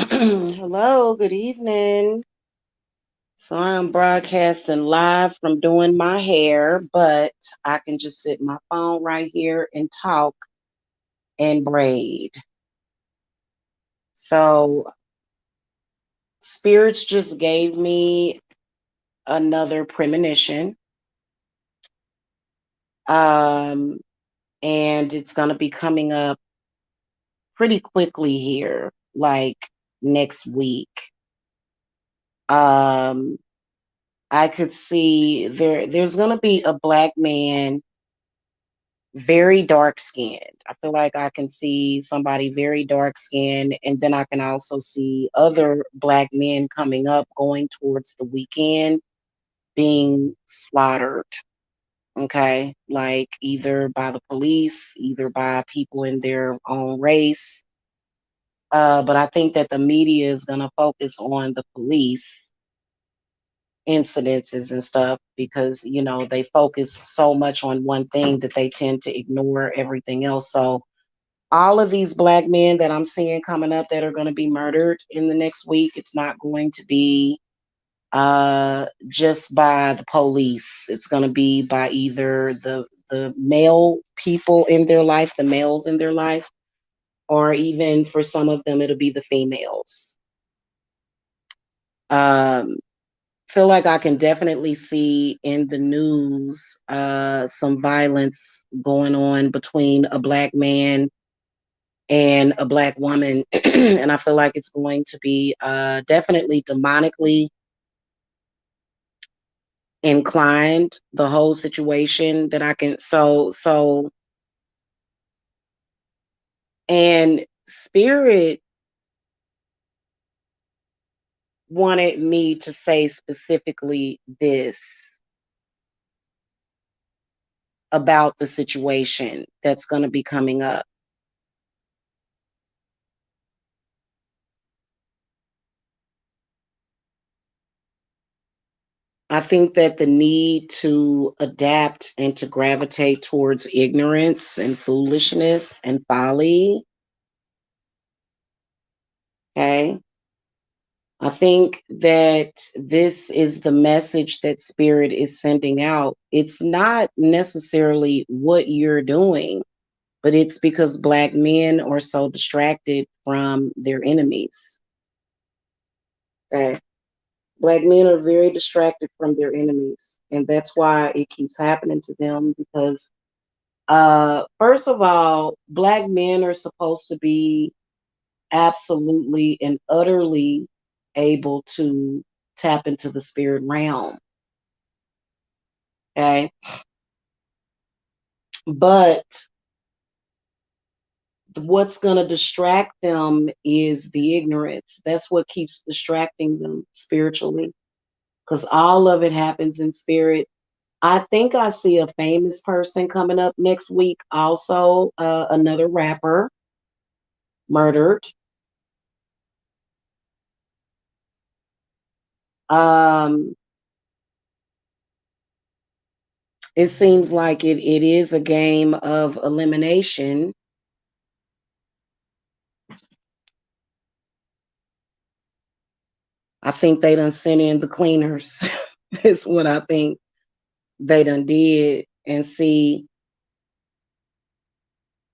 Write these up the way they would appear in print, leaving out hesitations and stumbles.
Hello, good evening. So I'm broadcasting live from doing my hair, but I can just sit my phone right here and talk and braid. So spirits just gave me another premonition. Um, and it's gonna be coming up pretty quickly here, like next week. Um, I could see there's gonna be a black man, very dark skinned. I feel like I can see somebody very dark skinned, and then I can also see other black men coming up going towards the weekend being slaughtered. Okay. Like either by the police, either by people in their own race. But I think that the media is going to focus on the police incidences and stuff because, they focus so much on one thing that they tend to ignore everything else. So, all of these black men that I'm seeing coming up that are going to be murdered in the next week, it's not going to be just by the police. It's going to be by either the male people in their life, the males in their life, or even for some of them, it'll be the females. Um, feel like I can definitely see in the news some violence going on between a black man and a black woman. And I feel like it's going to be definitely demonically inclined, the whole situation that I can and spirit wanted me to say specifically this about the situation that's going to be coming up. I think that the need to adapt and to gravitate towards ignorance and foolishness and folly, okay? I think that this is the message that Spirit is sending out. It's not necessarily what you're doing, but it's because Black men are so distracted from their enemies. Okay? Black men are very distracted from their enemies. And that's why it keeps happening to them because, first of all, Black men are supposed to be absolutely and utterly able to tap into the spirit realm. Okay. But what's going to distract them is the ignorance. That's what keeps distracting them spiritually because all of it happens in spirit. I think I see a famous person coming up next week, also, another rapper murdered. Um, it seems like it is a game of elimination. I think they done sent in the cleaners. Is what I think they done did. And see,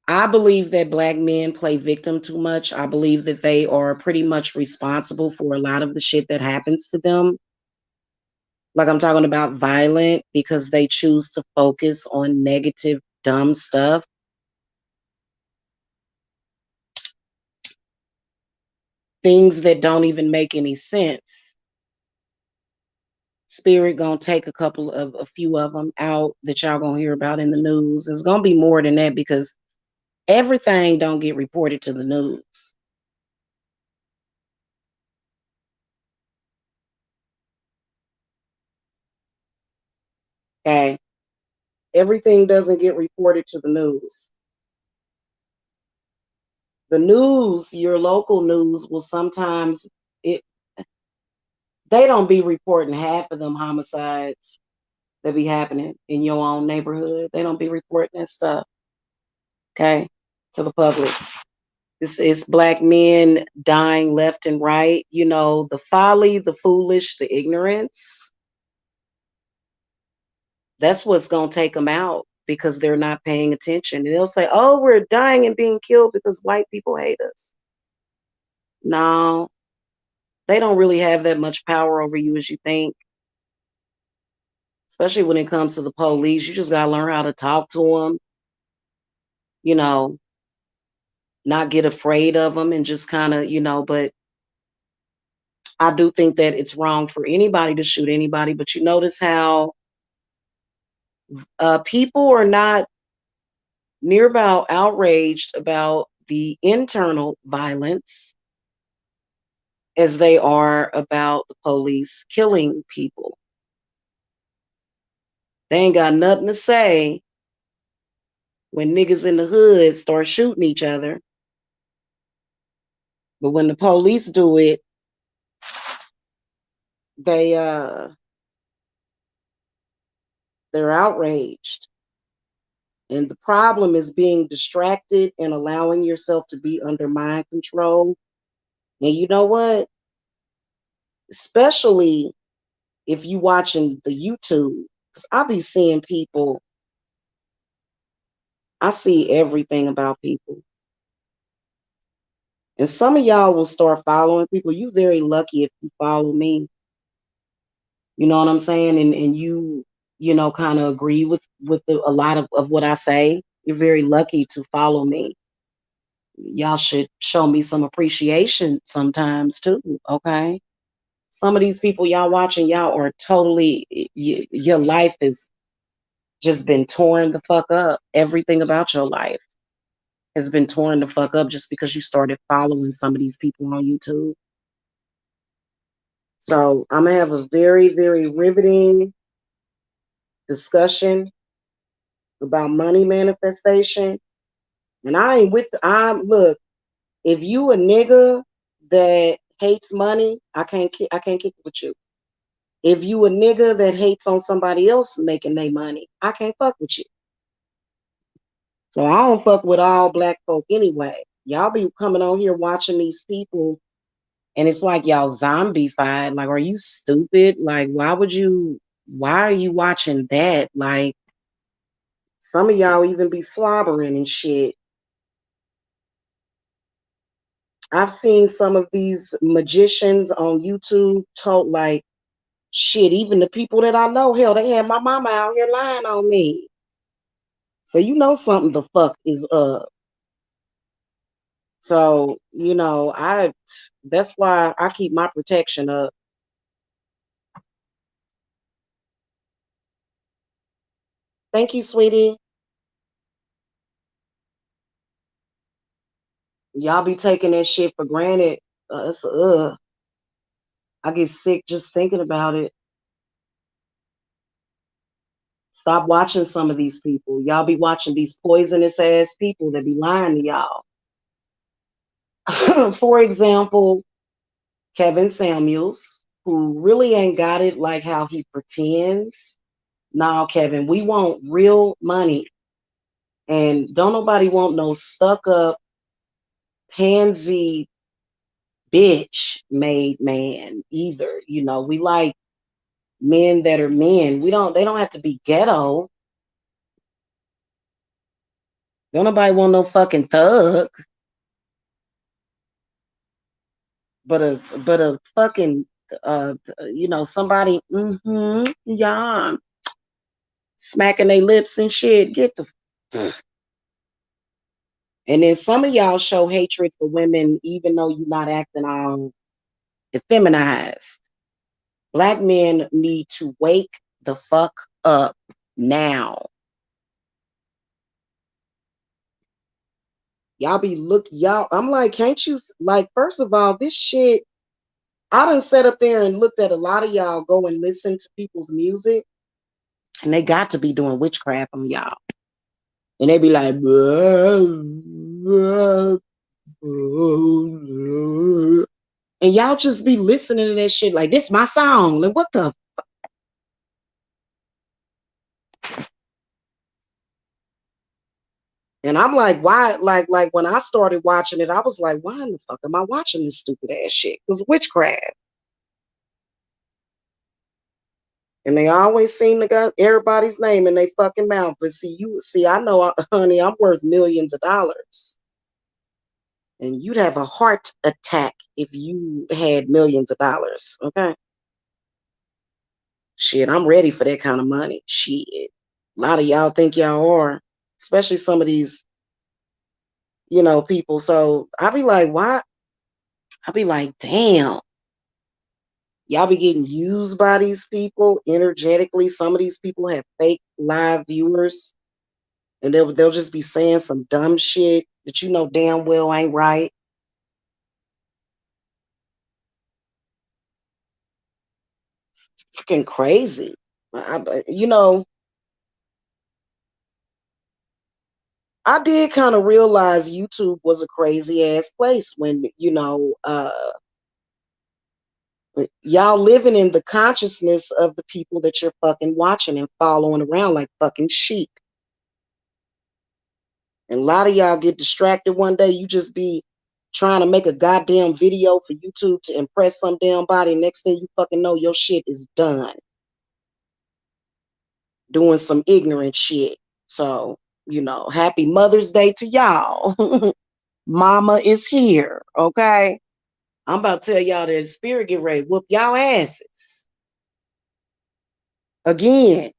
I believe that Black men play victim too much. I believe that they are pretty much responsible for a lot of the shit that happens to them. Like I'm talking about violent because they choose to focus on negative, dumb stuff. Things that don't even make any sense. Spirit gonna take a few of them out that y'all gonna hear about in the news. It's gonna be more than that because everything don't get reported to the news. Okay, everything doesn't get reported to the news. The news, your local news, will sometimes it they don't be reporting half of them homicides that be happening in your own neighborhood. They don't be reporting that stuff, okay, to the public. It's black men dying left and right. You know, the folly, the foolish, the ignorance. That's what's going to take them out because they're not paying attention. And they'll say, oh, we're dying and being killed because white people hate us. No, they don't really have that much power over you as you think, especially when it comes to the police. You just got to learn how to talk to them, you know, not get afraid of them and just kind of, but I do think that it's wrong for anybody to shoot anybody. But you notice how people are not near about outraged about the internal violence as they are about the police killing people. They ain't got nothing to say when niggas in the hood start shooting each other. But when the police do it, they they're outraged. And the problem is being distracted and allowing yourself to be under mind control. And you know what? Especially if you watching the YouTube, because I be seeing people, I see everything about people. And some of y'all will start following people. You very lucky if you follow me. You know what I'm saying? And you kind of agree with a lot of what I say. You're very lucky to follow me. Y'all should show me some appreciation sometimes too, okay? Some of these people y'all watching, y'all are totally, your life has just been torn the fuck up. Everything about your life has been torn the fuck up just because you started following some of these people on YouTube. So I'm gonna have a very, very riveting discussion about money manifestation. And I ain't with look, if you a nigga that hates money, I can't kick it with you. If you a nigga that hates on somebody else making their money, I can't fuck with you. So I don't fuck with all black folk anyway. Y'all be coming on here watching these people and it's like y'all zombified. Like, are you stupid? Like, why are you watching that? Like, some of y'all even be slobbering and shit. I've seen some of these magicians on YouTube told like, shit, even the people that I know, hell, they had my mama out here lying on me. So you know something the fuck is up. So, that's why I keep my protection up. Thank you, sweetie. Y'all be taking that shit for granted. I get sick just thinking about it. Stop watching some of these people. Y'all be watching these poisonous ass people that be lying to y'all. For example, Kevin Samuels, who really ain't got it like how he pretends. Now, Kevin, we want real money. And don't nobody want no stuck up pansy bitch made man either. We like men that are men. They don't have to be ghetto. Don't nobody want no fucking thug. But a fucking somebody yeah, smacking their lips and shit. Get the and then some of y'all show hatred for women even though you're not acting all effeminized. Black men need to wake the fuck up now. Y'all, I'm like, can't you, like, first of all, this shit, I done sat up there and looked at a lot of y'all go and listen to people's music, and they got to be doing witchcraft on y'all. And they be like, and y'all just be listening to that shit like, this my song. Like, what the? And I'm like, why? Like when I started watching it, I was like, why in the fuck am I watching this stupid ass shit? Because witchcraft. And they always seem to got everybody's name in their fucking mouth. But see, I know, honey, I'm worth millions of dollars. And you'd have a heart attack if you had millions of dollars. Okay. Shit, I'm ready for that kind of money. Shit. A lot of y'all think y'all are, especially some of these, people. So I be like, why? I be like, damn, y'all be getting used by these people energetically. Some of these people have fake live viewers, and they'll just be saying some dumb shit that you know damn well ain't right. Freaking crazy. You know, I did kind of realize YouTube was a crazy ass place when, y'all living in the consciousness of the people that you're fucking watching and following around like fucking sheep. And a lot of y'all get distracted one day. You just be trying to make a goddamn video for YouTube to impress some damn body. Next thing you fucking know, your shit is done. Doing some ignorant shit. So, happy Mother's Day to y'all. Mama is here, okay? I'm about to tell y'all that spirit get ready to whoop y'all asses. Again.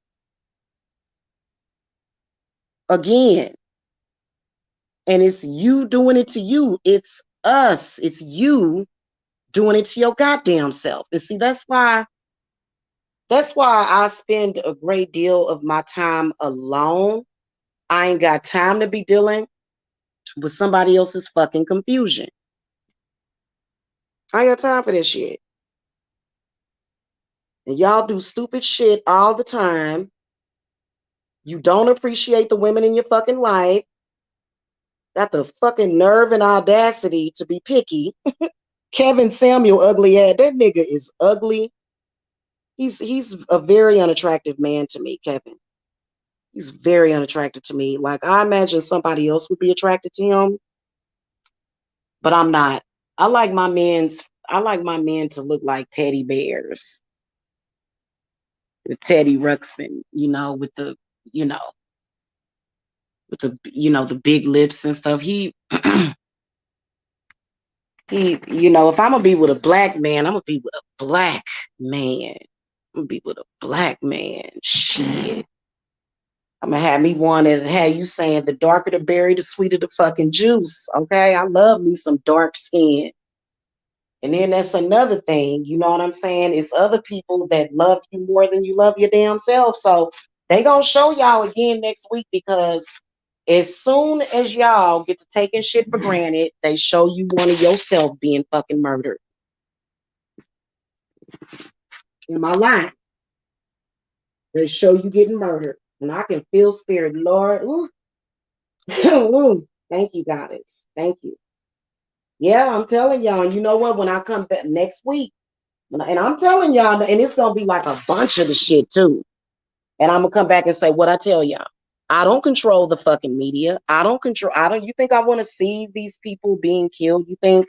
Again. And it's you doing it to you. It's us. It's you doing it to your goddamn self. And see, that's why I spend a great deal of my time alone. I ain't got time to be dealing with somebody else's fucking confusion. I ain't got time for this shit. And y'all do stupid shit all the time. You don't appreciate the women in your fucking life. Got the fucking nerve and audacity to be picky. Kevin Samuel, ugly ass. That nigga is ugly. He's a very unattractive man to me, Kevin. He's very unattractive to me. Like I imagine somebody else would be attracted to him, but I'm not. I like my men to look like teddy bears. With Teddy Ruxpin, you know, the big lips and stuff. If I'm gonna be with a black man, I'm gonna be with a black man. I'm gonna be with a black man. Shit. I'm gonna have me one that have you saying the darker the berry, the sweeter the fucking juice. Okay. I love me some dark skin. And then that's another thing, you know what I'm saying? It's other people that love you more than you love your damn self. So they gonna show y'all again next week because as soon as y'all get to taking shit for granted, they show you one of yourself being fucking murdered. Am I lying? They show you getting murdered. And I can feel spirit. Lord, ooh, ooh, thank you, Goddess. Thank you. Yeah, I'm telling y'all. And you know what? When I come back next week, and I'm telling y'all, and it's gonna be like a bunch of the shit too. And I'm gonna come back and say what I tell y'all. I don't control the fucking media. You think I want to see these people being killed? You think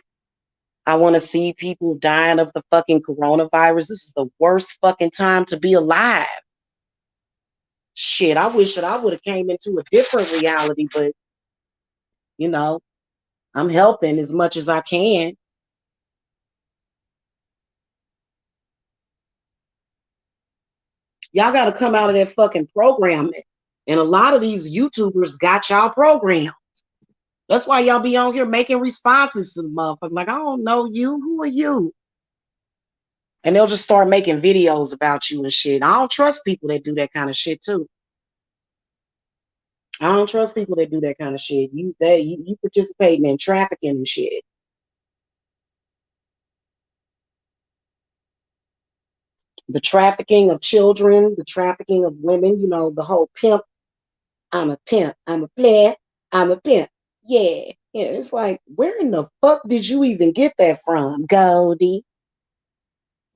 I want to see people dying of the fucking coronavirus? This is the worst fucking time to be alive. Shit, I wish that I would have came into a different reality, but you know, I'm helping as much as I can. Y'all got to come out of that fucking programming. And a lot of these YouTubers got y'all programmed. That's why y'all be on here making responses to the motherfucker. Like, I don't know you. Who are you? And they'll just start making videos about you and shit. I don't trust people that do that kind of shit too. I don't trust people that do that kind of shit. You participating in trafficking and shit. The trafficking of children, the trafficking of women, the whole pimp. I'm a pimp. I'm a player. I'm a pimp. Yeah. Yeah. It's like, where in the fuck did you even get that from, Goldie?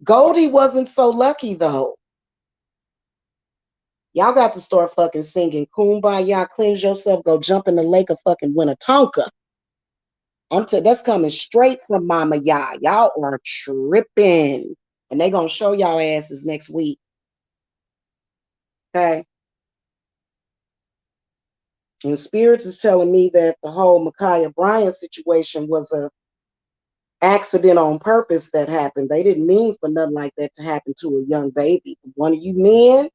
Goldie wasn't so lucky though. Y'all got to start fucking singing Kumbaya, cleanse yourself, go jump in the lake of fucking Winnetonka. That's coming straight from Mama Ya. Y'all are tripping. And they gonna show y'all asses next week. Okay. And spirits is telling me that the whole Micaiah Bryant situation was a accident on purpose that happened. They didn't mean for nothing like that to happen to a young baby. One of you men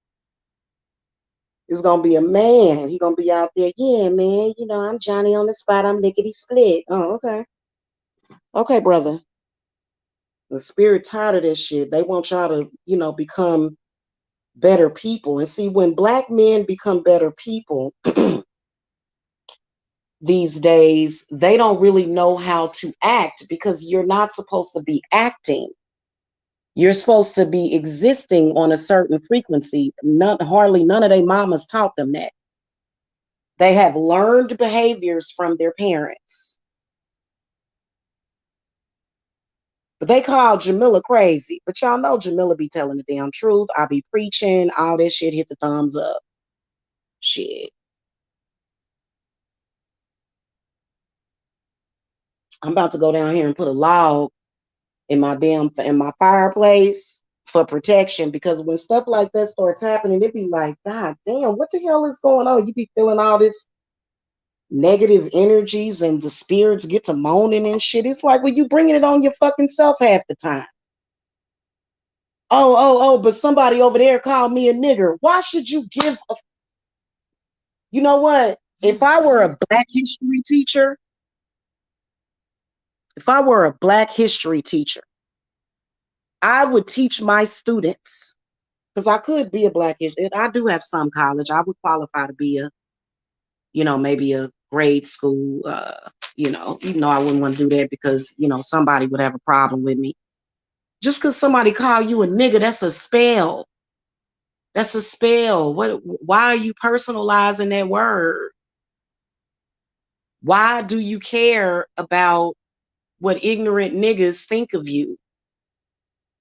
is gonna be a man. He gonna be out there, yeah, man. You know, I'm Johnny on the spot. I'm lickety split. Oh, okay. Okay, brother. The spirit tired of this shit. They want y'all to, become better people. And see, when black men become better people these days, they don't really know how to act because you're not supposed to be acting. You're supposed to be existing on a certain frequency. Hardly none of their mamas taught them that. They have learned behaviors from their parents. But they call Jamila crazy. But y'all know Jamila be telling the damn truth. I be preaching, all this shit, hit the thumbs up. Shit. I'm about to go down here and put a log in my fireplace for protection, because when stuff like that starts happening, it be like, God damn, what the hell is going on? You be feeling all this negative energies and the spirits get to moaning and shit. It's like, well, you bringing it on your fucking self half the time. Oh, but somebody over there called me a nigger. Why should you give a, you know what? If I were a black history teacher, if I were a black history teacher, I would teach my students, because I could be a black history. I do have some college. I would qualify to be a, maybe a grade school, even though I wouldn't want to do that because, somebody would have a problem with me. Just because somebody call you a nigga, that's a spell. That's a spell. Why are you personalizing that word? Why do you care about what ignorant niggas think of you?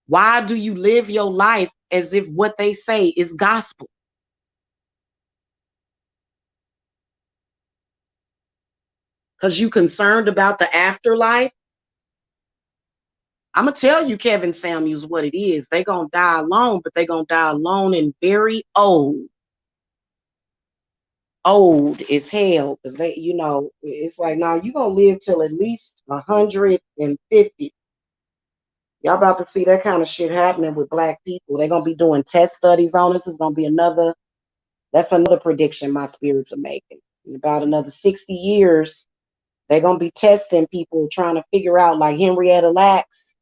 Why do you live your life as if what they say is gospel? Because you concerned about the afterlife? I'm going to tell you, Kevin Samuels, what it is. They going to die alone, but they going to die alone and very old. Old as hell. Because it's like, no, you're going to live till at least 150. Y'all about to see that kind of shit happening with black people. They're going to be doing test studies on us. It's going to be that's another prediction my spirits are making. In about another 60 years, they're going to be testing people, trying to figure out, like Henrietta Lacks.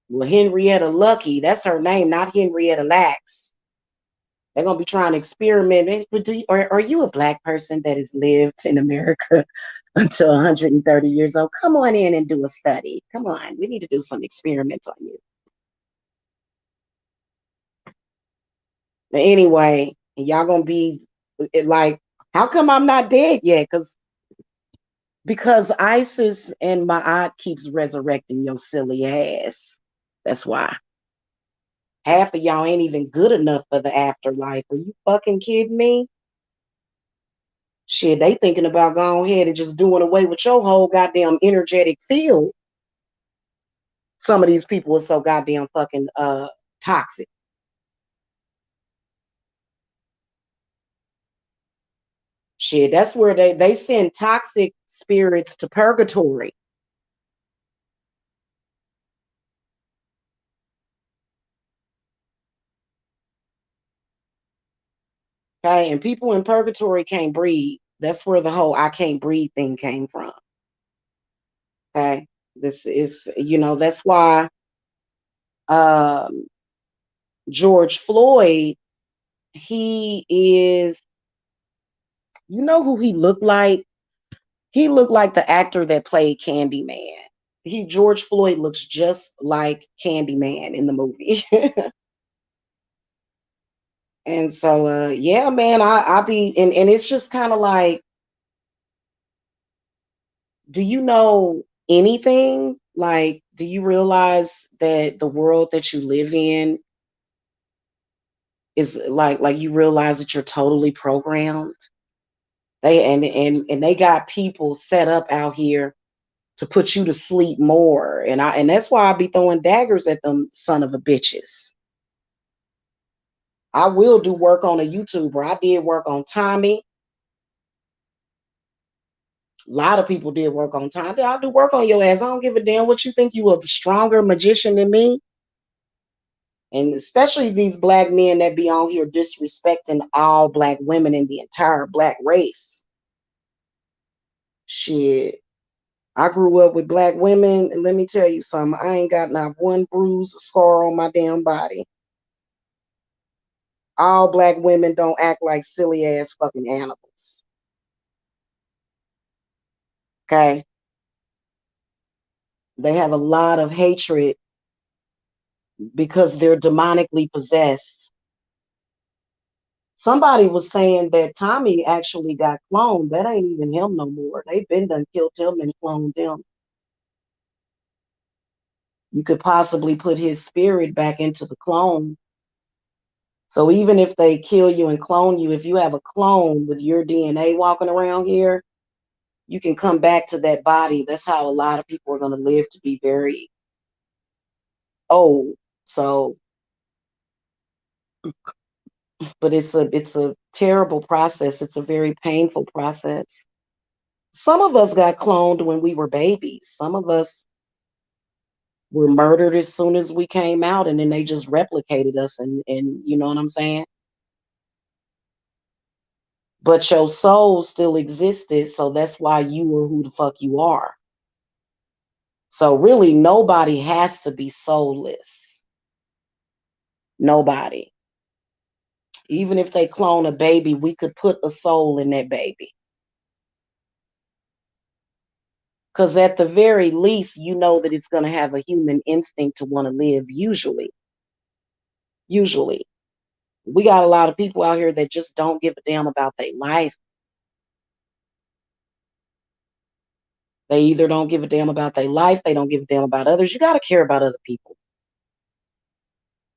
Well, Henrietta Lucky, that's her name, not Henrietta Lacks. They're going to be trying to experiment. Are you a black person that has lived in America until 130 years old? Come on in and do a study. Come on. We need to do some experiments on you. But anyway, y'all going to be like, how come I'm not dead yet? Because ISIS and Ma'at keeps resurrecting your silly ass. That's why. Half of y'all ain't even good enough for the afterlife. Are you fucking kidding me? Shit, they thinking about going ahead and just doing away with your whole goddamn energetic field. Some of these people are so goddamn fucking toxic. Shit, that's where they send toxic spirits to purgatory. Okay, and people in purgatory can't breathe. That's where the whole I can't breathe thing came from. Okay, this is, that's why um, George Floyd, he is, who he looked like? He looked like the actor that played Candyman. George Floyd looks just like Candyman in the movie. And so, yeah, man, I be, and it's just kind of like, do you know anything? Like, do you realize that the world that you live in It's like you realize that you're totally programmed. They got people set up out here to put you to sleep more. And that's why I be throwing daggers at them son of a bitches. I will do work on a YouTuber. I did work on Tommy. A lot of people did work on Tommy. I'll do work on your ass. I don't give a damn what you think, you a stronger magician than me. And especially these black men that be on here disrespecting all black women in the entire black race. Shit. I grew up with black women, and let me tell you something. I ain't got not one bruise or scar on my damn body. All black women don't act like silly ass fucking animals. Okay? They have a lot of hatred because they're demonically possessed. Somebody was saying that Tommy actually got cloned. That ain't even him no more. They've been done killed him and cloned him. You could possibly put his spirit back into the clone. So even if they kill you and clone you, if you have a clone with your DNA walking around here, you can come back to that body. That's how a lot of people are going to live to be very old. So, but it's a terrible process. It's a very painful process. Some of us got cloned when we were babies. Some of us were murdered as soon as we came out, and then they just replicated us, and you know what I'm saying? But your soul still existed, so that's why you were who the fuck you are. So really nobody has to be soulless. Nobody. Even if they clone a baby, we could put a soul in that baby. Because at the very least, you know that it's going to have a human instinct to want to live, usually. Usually. We got a lot of people out here that just don't give a damn about their life. They either don't give a damn about their life, they don't give a damn about others. You got to care about other people.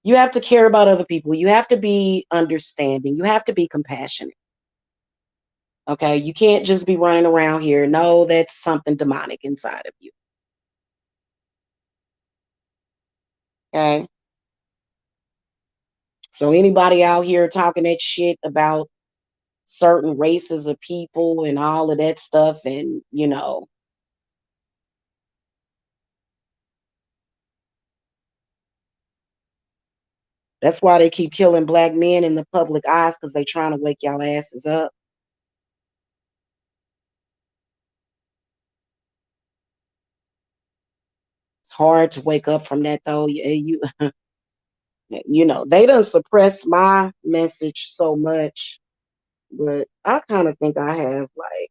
You have to care about other people. You have to be understanding. You have to be compassionate. Okay. You can't just be running around here. No, that's something demonic inside of you. Okay. So anybody out here talking that shit about certain races of people and all of that stuff, and that's why they keep killing black men in the public eyes, because they trying to wake y'all asses up. It's hard to wake up from that though. They done suppressed my message so much, but I kind of think I have like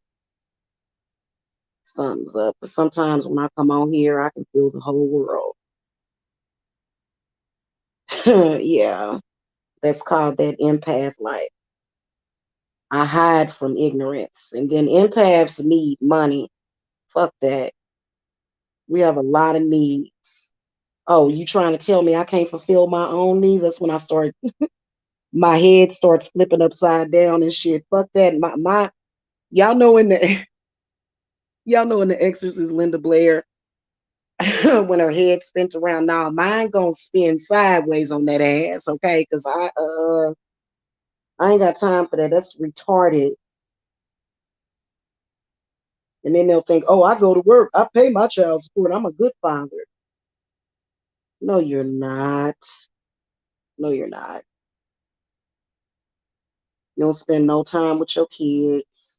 something's up. But sometimes when I come on here, I can feel the whole world. Yeah, that's called that empath life. I hide from ignorance, and then empaths need money. Fuck that. We have a lot of needs. Oh, you trying to tell me I can't fulfill my own needs? That's when I start. My head starts flipping upside down and shit. Fuck that. My y'all know in the y'all know in the Exorcist, Linda Blair, when her head spins around. Now mine gonna spin sideways on that ass, okay? Because I ain't got time for that. That's retarded. And then they'll think, oh, I go to work, I pay my child support, I'm a good father. No, you're not. No, you're not. You don't spend no time with your kids.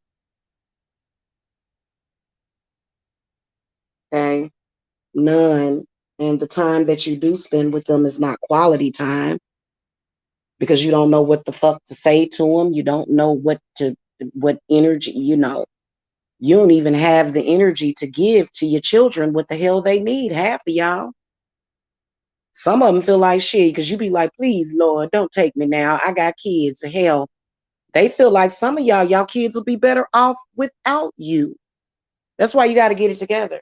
Okay? None. And the time that you do spend with them is not quality time, because you don't know what the fuck to say to them. You don't know what energy, you don't even have the energy to give to your children what the hell they need, half of y'all. Some of them feel like shit because you be like, please, Lord, don't take me now. I got kids. Hell, they feel like some of y'all kids will be better off without you. That's why you got to get it together.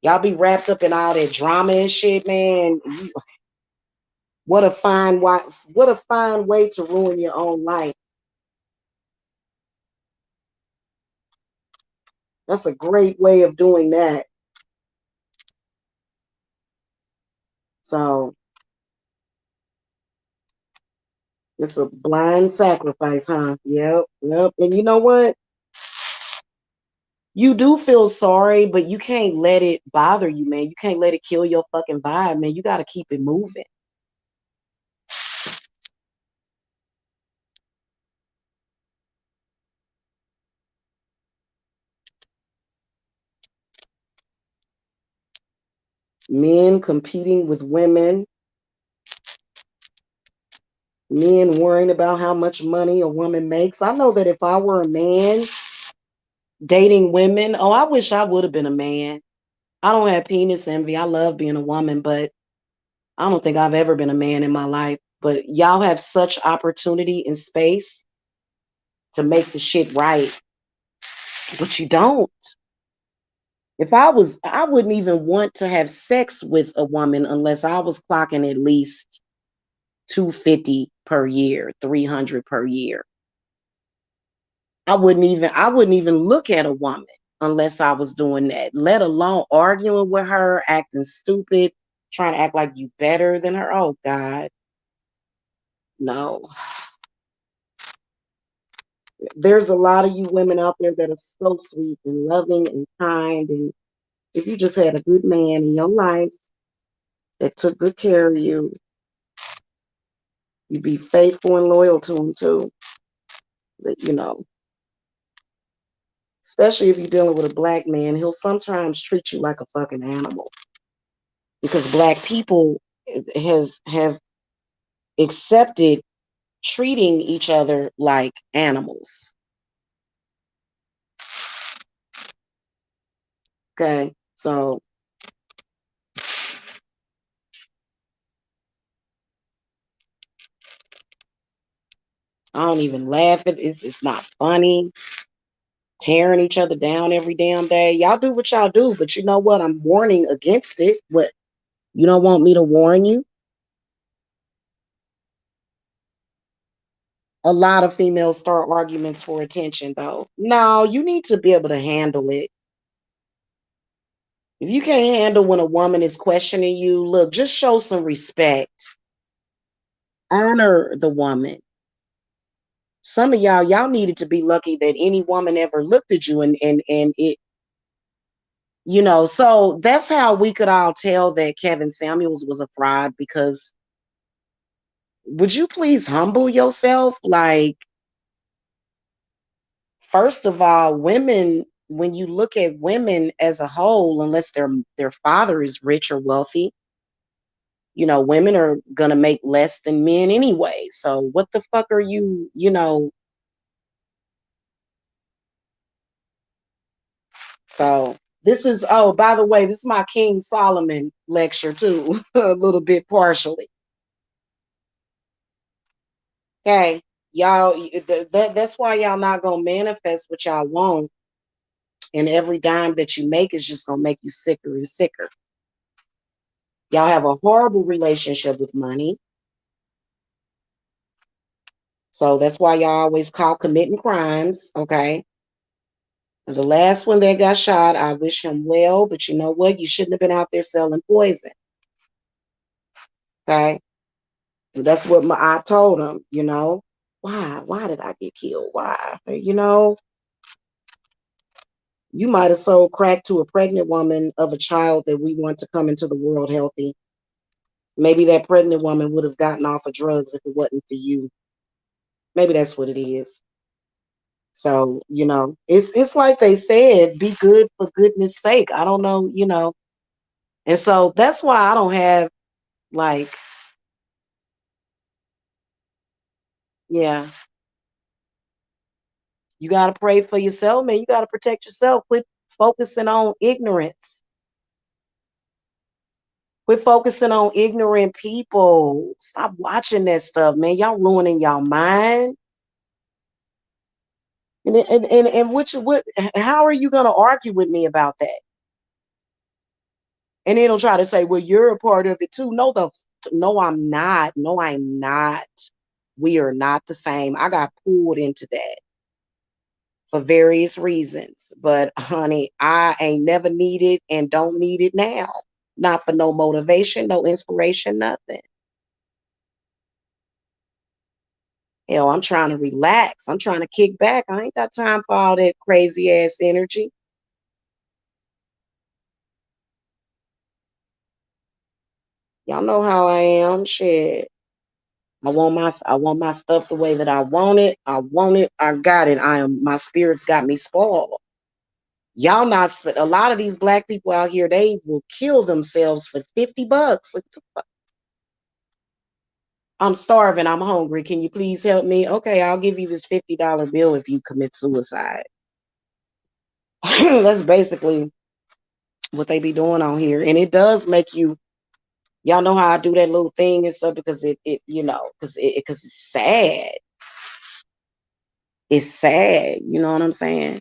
Y'all be wrapped up in all that drama and shit, man. What a fine what a fine way to ruin your own life. That's a great way of doing that. So it's a blind sacrifice, huh? Yep, yep. And you know what? You do feel sorry, but you can't let it bother you, man. You can't let it kill your fucking vibe, man. You got to keep it moving. Men competing with women, men worrying about how much money a woman makes. I know that if I were a man dating women, oh, I wish I would have been a man. I don't have penis envy. I love being a woman, but I don't think I've ever been a man in my life. But y'all have such opportunity and space to make the shit right, but you don't. If I was, I wouldn't even want to have sex with a woman unless I was clocking at least 250 per year, 300 per year. I wouldn't even look at a woman unless I was doing that, let alone arguing with her, acting stupid, trying to act like you better than her. Oh God, no. There's a lot of you women out there that are so sweet and loving and kind. And if you just had a good man in your life that took good care of you, you'd be faithful and loyal to him too. But especially if you're dealing with a black man, he'll sometimes treat you like a fucking animal because black people have accepted treating each other like animals. Okay, so I don't even laugh at it. It's not funny. Tearing each other down every damn day. Y'all do what y'all do, but you know what? I'm warning against it. What, you don't want me to warn you? A lot of females start arguments for attention, though. No, you need to be able to handle it. If you can't handle when a woman is questioning you, look, just show some respect. Honor the woman. Some of y'all needed to be lucky that any woman ever looked at you and it, so that's how we could all tell that Kevin Samuels was a fraud because would you please humble yourself? Like, first of all, women, when you look at women as a whole, unless their father is rich or wealthy, women are gonna make less than men anyway. So what the fuck are you? So this is, oh, by the way, this is my King Solomon lecture too, a little bit partially. Okay, y'all, that's why y'all not gonna manifest what y'all want, and every dime that you make is just gonna make you sicker and sicker. Y'all have a horrible relationship with money. So that's why y'all always caught committing crimes, okay? And the last one that got shot, I wish him well, but you know what? You shouldn't have been out there selling poison, okay? And that's what I told him. Why? Why did I get killed? Why? You might have sold crack to a pregnant woman of a child that we want to come into the world healthy. Maybe that pregnant woman would have gotten off of drugs if it wasn't for you. Maybe that's what it is. So, it's like they said, be good for goodness sake. I don't know. And so that's why I don't have like, yeah, you gotta pray for yourself, man. You gotta protect yourself. Quit focusing on ignorance. Quit focusing on ignorant people. Stop watching that stuff, man. Y'all ruining y'all mind. And what how are you gonna argue with me about that? And then he'll try to say, well, you're a part of it too. No, the No, I'm not. No, I'm not. We are not the same. I got pulled into that for various reasons. But honey, I ain't never needed and don't need it now. Not for no motivation, no inspiration, nothing. Hell, I'm trying to relax. I'm trying to kick back. I ain't got time for all that crazy ass energy. Y'all know how I am. Shit. I want my stuff the way that I want it. I want it. I got it. My spirits got me spoiled. Y'all not a lot of these black people out here, they will kill themselves for $50. Like, I'm starving, I'm hungry. Can you please help me? Okay, I'll give you this $50 bill if you commit suicide. That's basically what they be doing on here. And it does make you, y'all know how I do that little thing and stuff because because it's sad. It's sad. You know what I'm saying?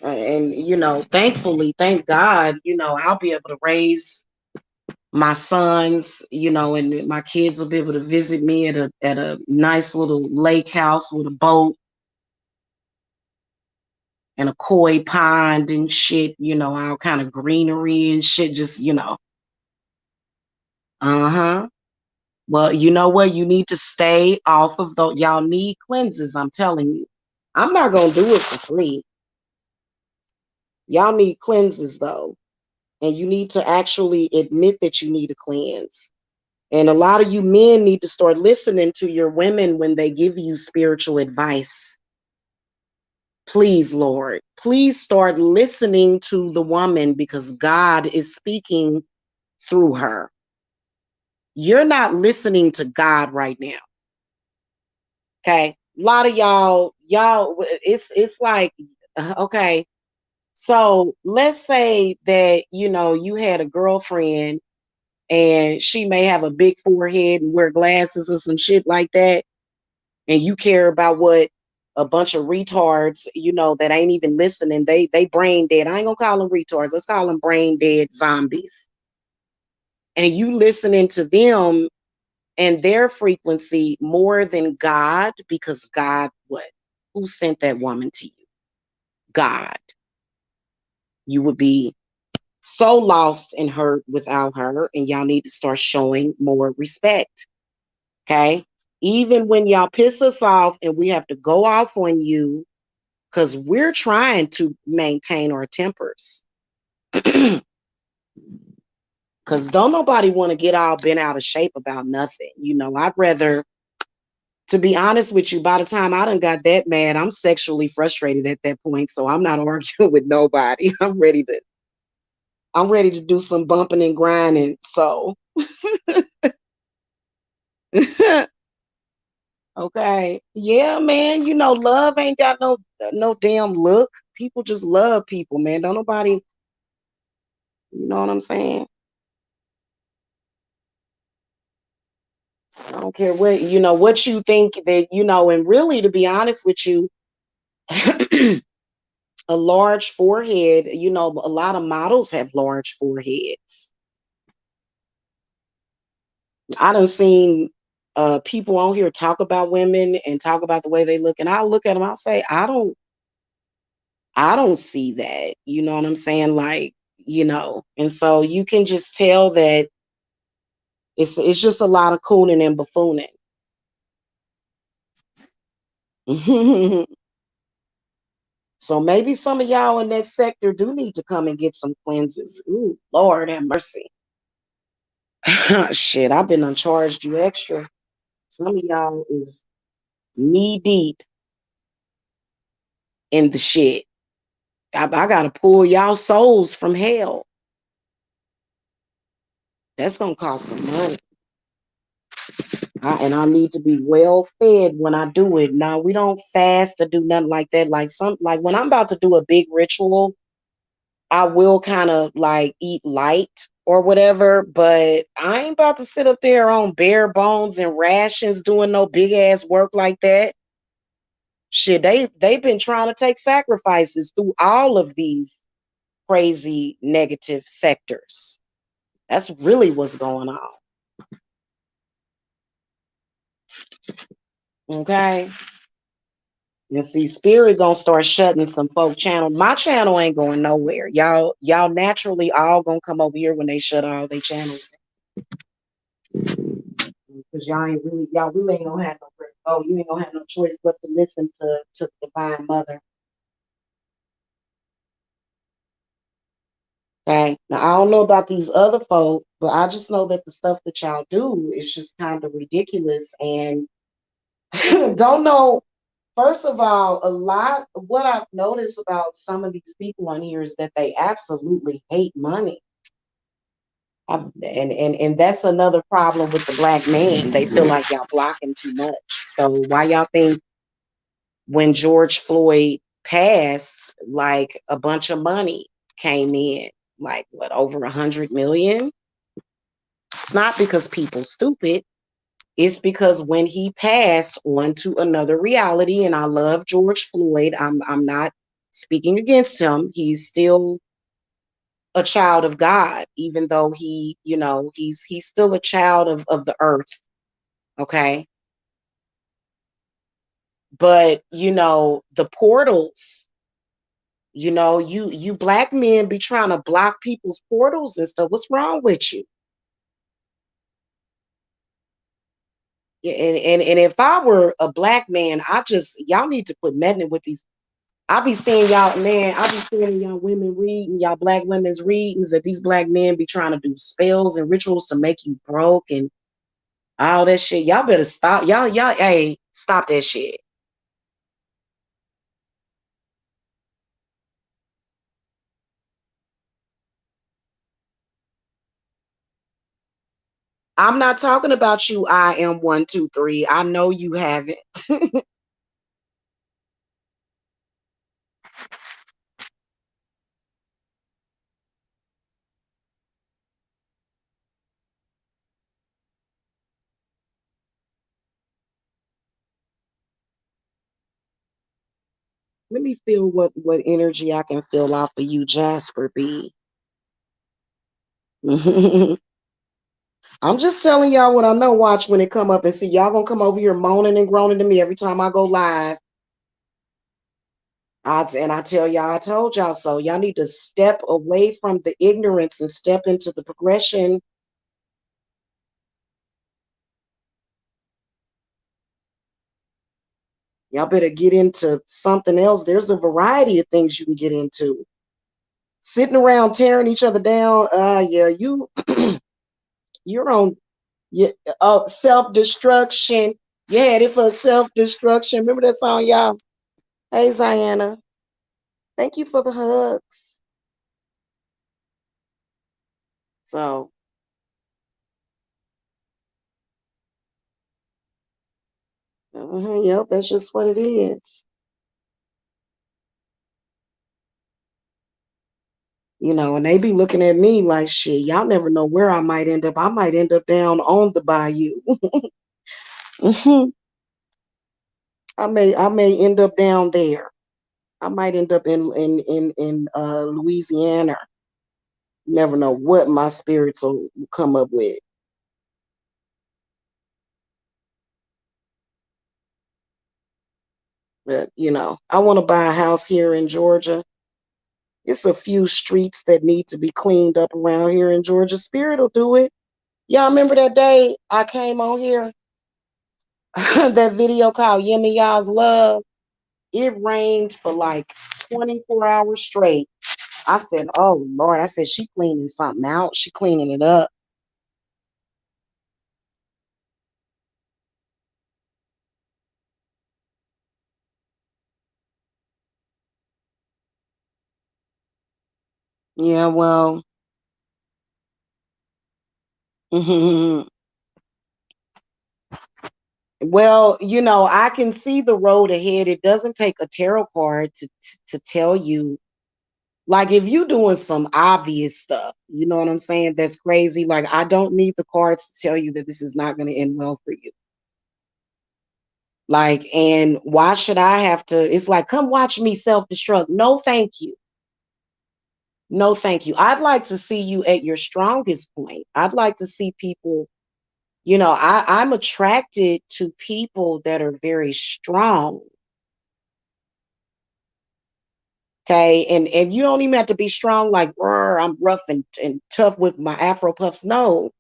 And thankfully, thank God, I'll be able to raise my sons, and my kids will be able to visit me at a nice little lake house with a boat and a koi pond and shit, all kind of greenery and shit, just, uh-huh. Well, you know what? You need to stay off of those. Y'all need cleanses, I'm telling you. I'm not gonna do it for free. Y'all need cleanses though. And you need to actually admit that you need a cleanse. And a lot of you men need to start listening to your women when they give you spiritual advice. Please, Lord, please start listening to the woman because God is speaking through her. You're not listening to God right now. Okay. A lot of y'all, it's like, okay. So let's say that, you had a girlfriend and she may have a big forehead and wear glasses or some shit like that. And you care about what a bunch of retards, that ain't even listening. They brain dead. I ain't gonna call them retards. Let's call them brain dead zombies. And you listening to them and their frequency more than God, because God, what? Who sent that woman to you? God. You would be so lost and hurt without her, and y'all need to start showing more respect. Okay? Even when y'all piss us off and we have to go off on you because we're trying to maintain our tempers. Because don't nobody want to get all bent out of shape about nothing. I'd rather, to be honest with you, by the time I done got that mad, I'm sexually frustrated at that point. So I'm not arguing with nobody. I'm ready to do some bumping and grinding. So okay. Yeah, man. Love ain't got no damn look. People just love people, man. Don't nobody, you know what I'm saying? I don't care what you think that, and really, to be honest with you, a large forehead, a lot of models have large foreheads. I done seen people on here talk about women and talk about the way they look, and I look at them, I'll say, I don't see that. You know what I'm saying? Like, and so you can just tell that it's just a lot of cooning and buffooning. So maybe some of y'all in that sector do need to come and get some cleanses. Ooh, Lord have mercy. Shit, I've been uncharged you extra. Some of y'all is knee deep in the shit. I gotta pull y'all souls from hell. That's gonna cost some money. And I need to be well fed when I do it. Now we don't fast or do nothing like that. Like when I'm about to do a big ritual, I will kind of like eat light or whatever, but I ain't about to sit up there on bare bones and rations doing no big ass work like that. Shit, they've been trying to take sacrifices through all of these crazy negative sectors. That's really what's going on. Okay. And see, Spirit gonna start shutting some folk channel. My channel ain't going nowhere. Y'all naturally all gonna come over here when they shut all their channels. Because y'all really ain't gonna have no you ain't gonna have no choice but to listen to the Divine Mother. Okay. Now I don't know about these other folk, but I just know that the stuff that y'all do is just kind of ridiculous and don't know. First of all, a lot of what I've noticed about some of these people on here is that they absolutely hate money. And that's another problem with the black man. They feel like y'all blocking too much. So why y'all think when George Floyd passed, like a bunch of money came in, like what, over 100 million? It's not because people stupid. It's because when he passed on to another reality, and I love George Floyd. I'm not speaking against him. He's still a child of God, even though he's still a child of the earth. Okay. But the portals, you black men be trying to block people's portals and stuff. What's wrong with you? Yeah, and if I were a black man, y'all need to put method with these. I be seeing y'all, man, I be seeing y'all women reading, y'all black women's readings that these black men be trying to do spells and rituals to make you broke and all that shit. Y'all better stop. Hey, stop that shit. I'm not talking about you. I am 123. I know you haven't. Let me feel what energy I can feel off of you, Jasper B. I'm just telling y'all what I know. Watch when it come up and see y'all gonna come over here moaning and groaning to me every time I go live. I tell y'all, I told y'all so. Y'all need to step away from the ignorance and step into the progression. Y'all better get into something else. There's a variety of things you can get into. Sitting around tearing each other down, yeah, you're on self-destruction. You had it for self-destruction. Remember that song, y'all? Hey, Ziana. Thank you for the hugs. So, yep, that's just what it is. And they be looking at me like, shit, y'all never know where I might end up. I might end up down on the bayou. I may end up down there. I might end up in Louisiana. Never know what my spirits will come up with. But I want to buy a house here in Georgia. It's a few streets that need to be cleaned up around here in Georgia. Spirit will do it. Y'all remember that day I came on here? That video called Yimmy Y'all's Love? It rained for like 24 hours straight. I said, oh Lord, I said, she cleaning something out. She cleaning it up. Yeah, well, well, I can see the road ahead. It doesn't take a tarot card to tell you. Like if you doing some obvious stuff, you know what I'm saying? That's crazy. Like I don't need the cards to tell you that this is not going to end well for you. Like, and why should I have to? It's like, come watch me self destruct. No, thank you. No, thank you. I'd like to see you at your strongest point. I'd like to see people, I'm attracted to people that are very strong. Okay. And you don't even have to be strong like I'm rough and tough with my Afro puffs. No.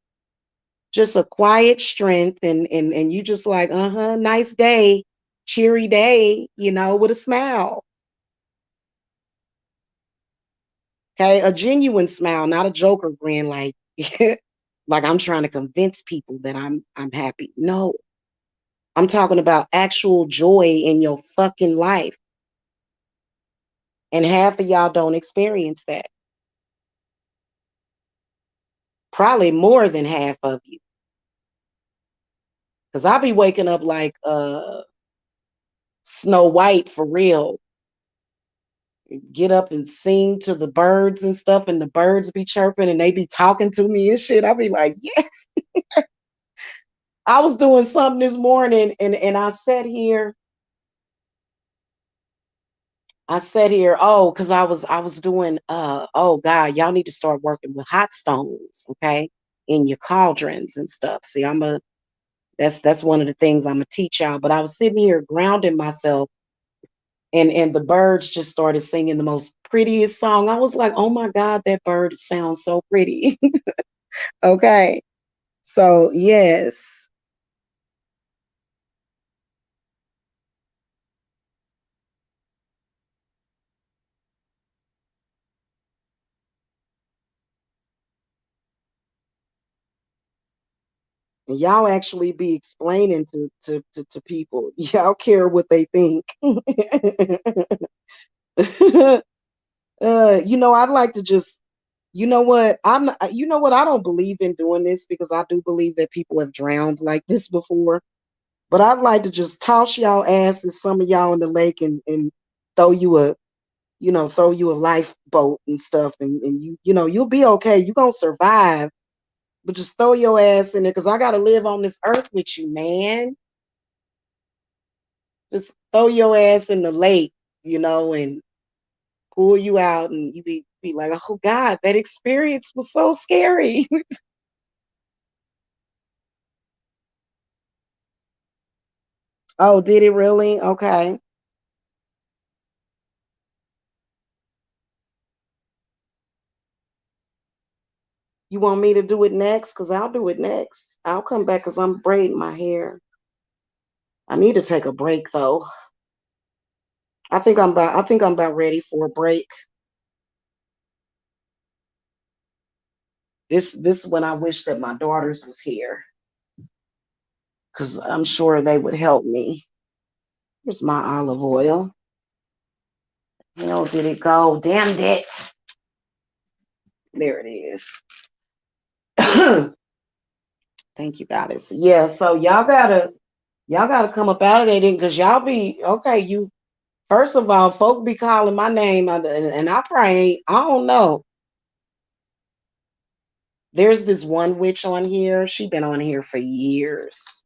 Just a quiet strength and you just like, nice day, cheery day, with a smile. Okay. A genuine smile, not a joker grin like like I'm trying to convince people that I'm happy. No. I'm talking about actual joy in your fucking life. And half of y'all don't experience that. Probably more than half of you. Cause I'll be waking up like Snow White for real. Get up and sing to the birds and stuff, and the birds be chirping and they be talking to me and shit. I'll be like, yeah. I was doing something this morning and I sat here, because I was doing oh God, y'all need to start working with hot stones, okay? In your cauldrons and stuff. See, that's one of the things I'm gonna teach y'all. But I was sitting here grounding myself and the birds just started singing the most prettiest song. I was like, oh my God, that bird sounds so pretty. Okay. So yes. And y'all actually be explaining to people. Y'all care what they think. I'd like to just, you know what, I don't believe in doing this because I do believe that people have drowned like this before. But I'd like to just toss y'all asses, some of y'all in the lake and throw you a, throw you a lifeboat and stuff, and you'll be okay. You're gonna survive, but just throw your ass in there because I gotta live on this earth with you, man. Just throw your ass in the lake, and pull you out, and you be like, oh God, that experience was so scary. Oh, did it really? Okay. You want me to do it next? Because I'll do it next. I'll come back because I'm braiding my hair. I need to take a break though. I think I'm about ready for a break. This when I wish that my daughters was here because I'm sure they would help me. Here's my olive oil. Did it go? Damn it. There it is. Thank you, goddess. Yeah, so y'all gotta come up out of there because y'all be okay. You first of all, folk be calling my name and I probably I don't know. There's this one witch on here. She been on here for years.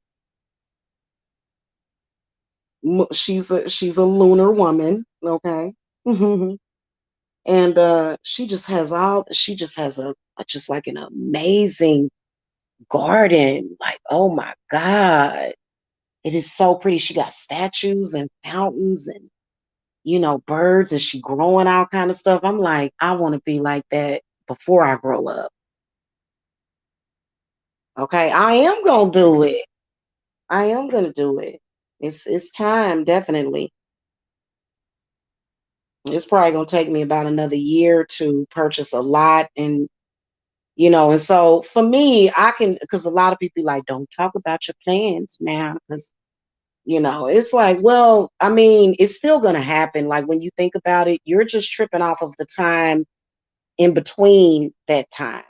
She's a lunar woman, okay? And she just has just like an amazing garden. Like, oh my God. It is so pretty. She got statues and fountains and birds, and she growing all kind of stuff. I'm like, I want to be like that before I grow up. Okay, I am gonna do it. I am gonna do it. It's time, definitely. It's probably gonna take me about another year to purchase a lot, and so for me, I can, because a lot of people be like, don't talk about your plans now, because it's like, well, I mean, it's still gonna happen. Like when you think about it, you're just tripping off of the time in between that time.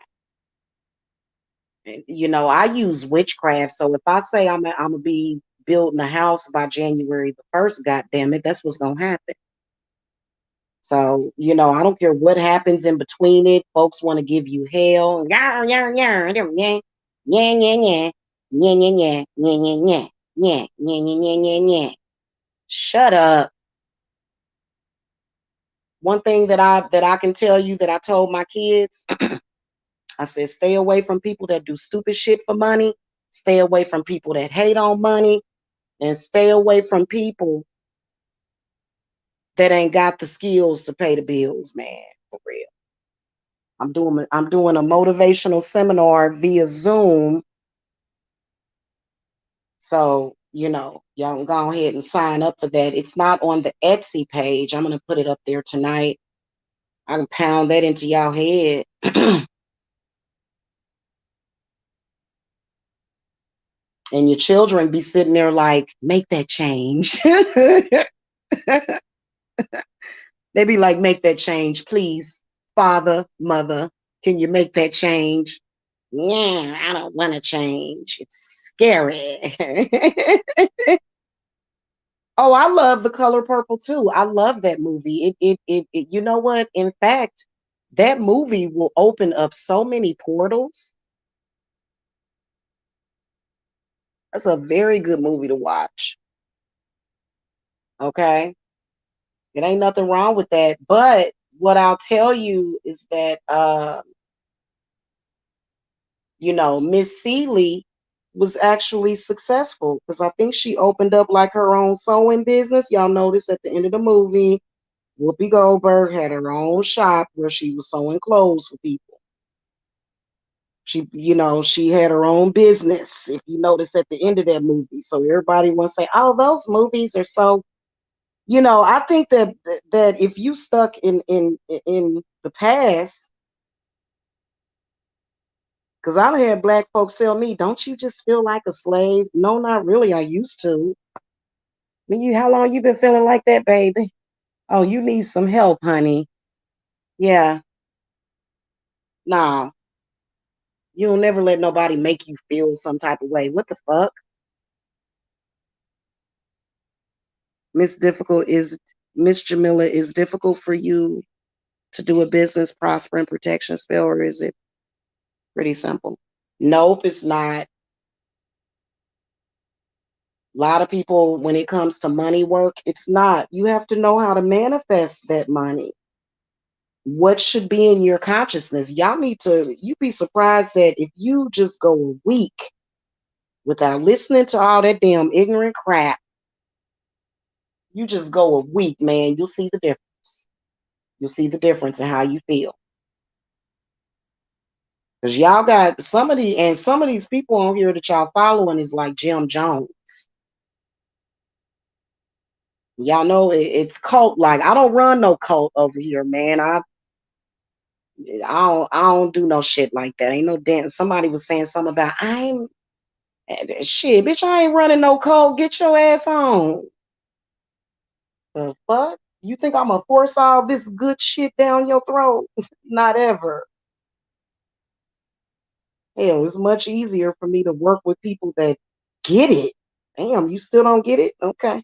And, I use witchcraft, so if I say I'm gonna be building a house by January the 1st, god damn it, that's what's gonna happen. So, I don't care what happens in between it. Folks want to give you hell. Yeah, yeah, yeah, yeah, yeah, yeah, yeah, yeah, yeah, yeah, yeah, yeah, yeah, yeah, yeah, yeah. Shut up. One thing that I can tell you that I told my kids, I said, stay away from people that do stupid shit for money. Stay away from people that hate on money, and stay away from people that ain't got the skills to pay the bills, man. For real. I'm doing a motivational seminar via Zoom. So, y'all can go ahead and sign up for that. It's not on the Etsy page. I'm gonna put it up there tonight. I can pound that into y'all head. And your children be sitting there like, make that change. They be like, make that change, please. Father, mother, can you make that change? Yeah, I don't want to change. It's scary. Oh, I love The Color Purple too. I love that movie. It you know what? In fact, that movie will open up so many portals. That's a very good movie to watch. Okay. It ain't nothing wrong with that. But what I'll tell you is that Miss Seeley was actually successful because I think she opened up like her own sewing business. Y'all notice at the end of the movie, Whoopi Goldberg had her own shop where she was sewing clothes for people. She had her own business, if you notice at the end of that movie. So everybody wants to say, oh, those movies are so, I think that if you stuck in the past, because I done had black folks tell me, don't you just feel like a slave? No, not really. I used to. How long you been feeling like that, baby? Oh, you need some help, honey. Yeah. Nah. You'll never let nobody make you feel some type of way. What the fuck? Miss Jamila, is difficult for you to do a business prosper and protection spell, or is it pretty simple? Nope, it's not. A lot of people, when it comes to money work, it's not. You have to know how to manifest that money. What should be in your consciousness? You'd be surprised that if you just go a week without listening to all that damn ignorant crap, you just go a week, man, you'll see the difference. You'll see the difference in how you feel. Because y'all got some of these people on here that y'all following is like Jim Jones. Y'all know it's cult like. I don't run no cult over here, man. I don't do no shit like that. Ain't no damn. Somebody was saying something about shit, bitch. I ain't running no cult. Get your ass on. The fuck? You think I'm gonna force all this good shit down your throat? Not ever. Hell, it's much easier for me to work with people that get it. Damn, you still don't get it? Okay.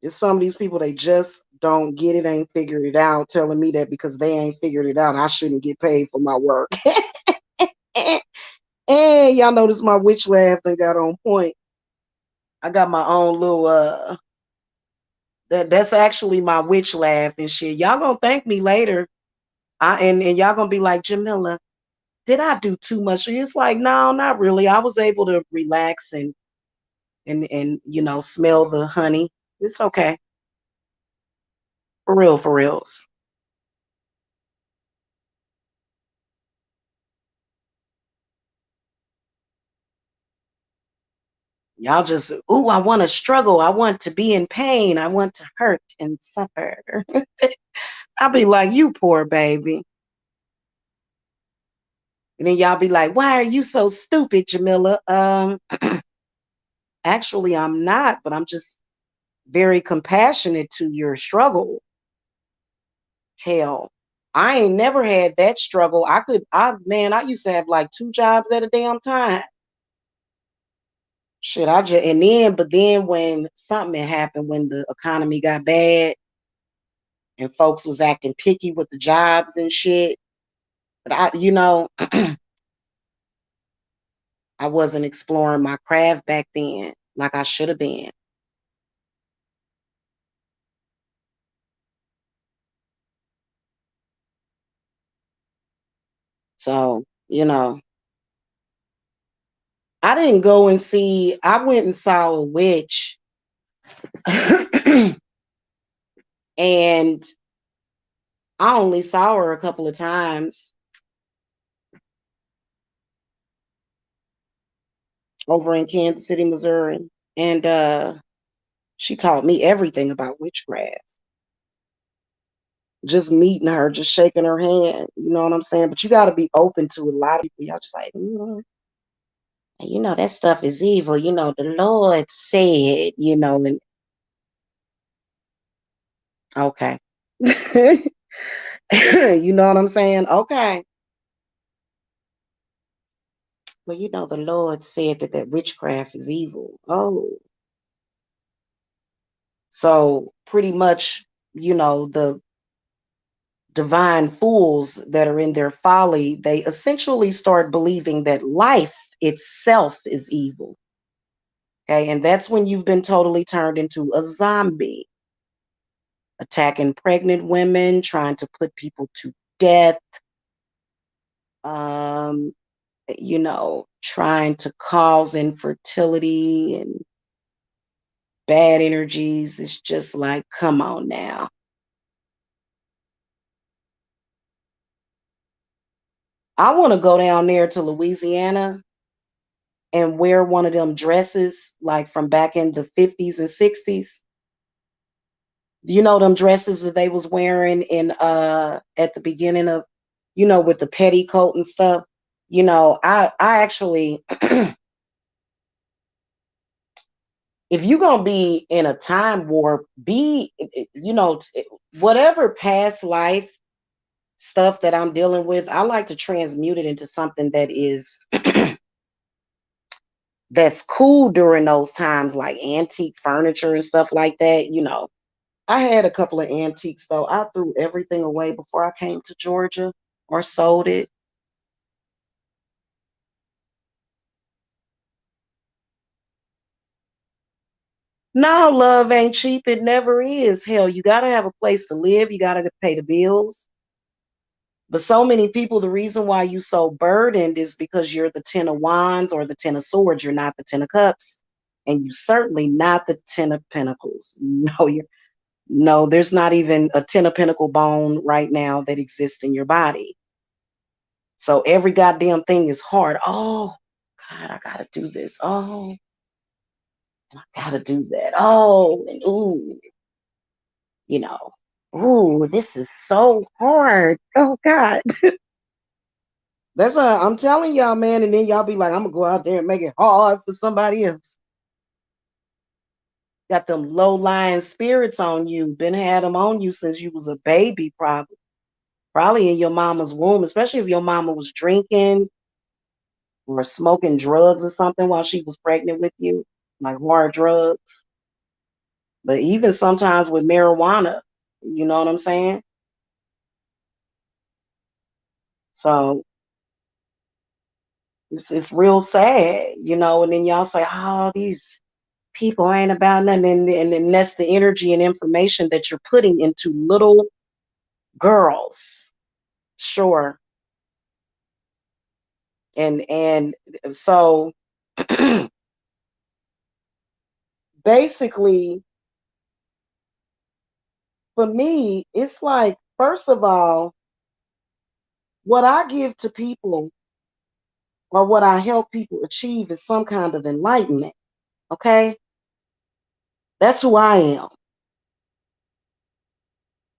It's some of these people, they just don't get it, ain't figured it out, telling me that because they ain't figured it out, I shouldn't get paid for my work. And y'all notice my witch laugh and got on point. I got my own little that's actually my witch laugh and shit. Y'all gonna thank me later. And y'all gonna be like, Jamila, did I do too much? It's like, no, not really. I was able to relax and smell the honey. It's okay. For real, for reals. Y'all just, ooh, I want to struggle. I want to be in pain. I want to hurt and suffer. I'll be like, you poor baby. And then y'all be like, why are you so stupid, Jamila? Actually, I'm not, but I'm just very compassionate to your struggle. Hell, I ain't never had that struggle. I used to have like two jobs at a damn time. Shit, but then when something had happened, when the economy got bad and folks was acting picky with the jobs and shit, but I wasn't exploring my craft back then like I should have been. So, I didn't go and see, I went and saw a witch and I only saw her a couple of times over in Kansas City, Missouri. And she taught me everything about witchcraft. Just meeting her, just shaking her hand, you know what I'm saying? But you got to be open to a lot of people. Y'all just like, that stuff is evil. The Lord said, and okay. You know what I'm saying? Okay. Well, the Lord said that witchcraft is evil. Oh, so pretty much, the divine fools that are in their folly, they essentially start believing that life itself is evil. Okay. And that's when you've been totally turned into a zombie, attacking pregnant women, trying to put people to death, um, trying to cause infertility and bad energies. It's just like, come on now. I want to go down there to Louisiana and wear one of them dresses like from back in the 50s and 60s. Them dresses that they was wearing in at the beginning of, with the petticoat and stuff. I actually if you're going to be in a time warp, be whatever past life stuff that I'm dealing with, I like to transmute it into something that is that's cool during those times, like antique furniture and stuff like that. I had a couple of antiques though. I threw everything away before I came to Georgia or sold it. No, love ain't cheap. It never is. Hell, you got to have a place to live. You got to pay the bills. But so many people, the reason why you so burdened is because you're the 10 of wands or the 10 of swords. You're not the 10 of cups. And you certainly not the 10 of pentacles. No, there's not even a 10 of pentacle bone right now that exists in your body. So every goddamn thing is hard. Oh, God, I gotta do this. Oh, I gotta do that. Oh, and ooh, you know, ooh, this is so hard. Oh God. That's I'm telling y'all, man, and then y'all be like, I'm gonna go out there and make it hard for somebody else. Got them low lying spirits on you. Been had them on you since you was a baby, probably in your mama's womb, especially if your mama was drinking or smoking drugs or something while she was pregnant with you, like hard drugs. But even sometimes with marijuana, you know what I'm saying? So it's real sad, and then y'all say, oh, these people ain't about nothing. And then that's the energy and information that you're putting into little girls. Sure. And so basically for me, it's like, first of all, what I give to people or what I help people achieve is some kind of enlightenment. Okay. That's who I am.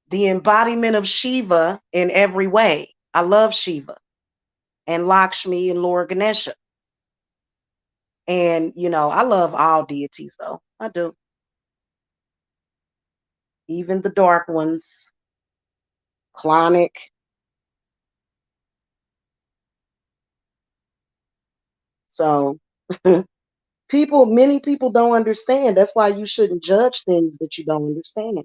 The embodiment of Shiva in every way. I love Shiva and Lakshmi and Lord Ganesha. And, I love all deities though. I do. Even the dark ones, clonic. So many people don't understand. That's why you shouldn't judge things that you don't understand.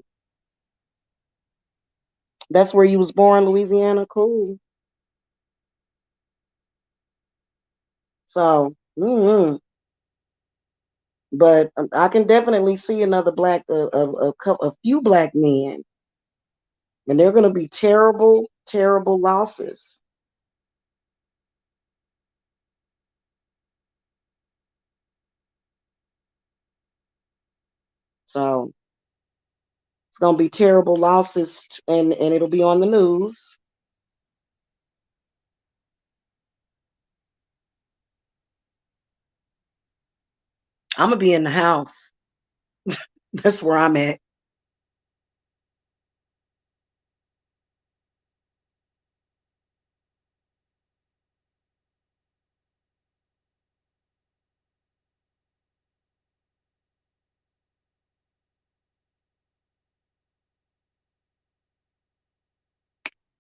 That's where you was born, Louisiana. Cool. So, but I can definitely see another a few black men, and they're going to be terrible, terrible losses. So it's gonna be terrible losses, and it'll be on the news. I'm gonna be in the house. That's where I'm at.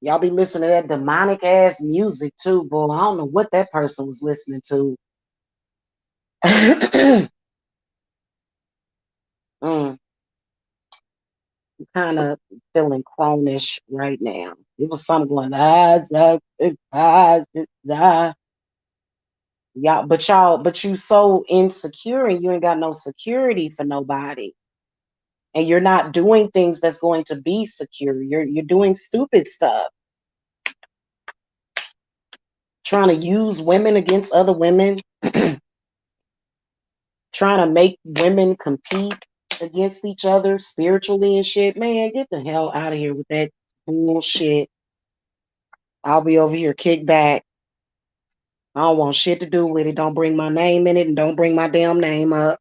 Y'all be listening to that demonic ass music too, boy. I don't know what that person was listening to. mm, kind of feeling cronish right now. It was something going but you so insecure and you ain't got no security for nobody. And you're not doing things that's going to be secure. You're doing stupid stuff. Trying to use women against other women, trying to make women compete against each other spiritually and shit. Man, get the hell out of here with that bullshit. I'll be over here kicked back. I don't want shit to do with it. Don't bring my name in it and don't bring my damn name up.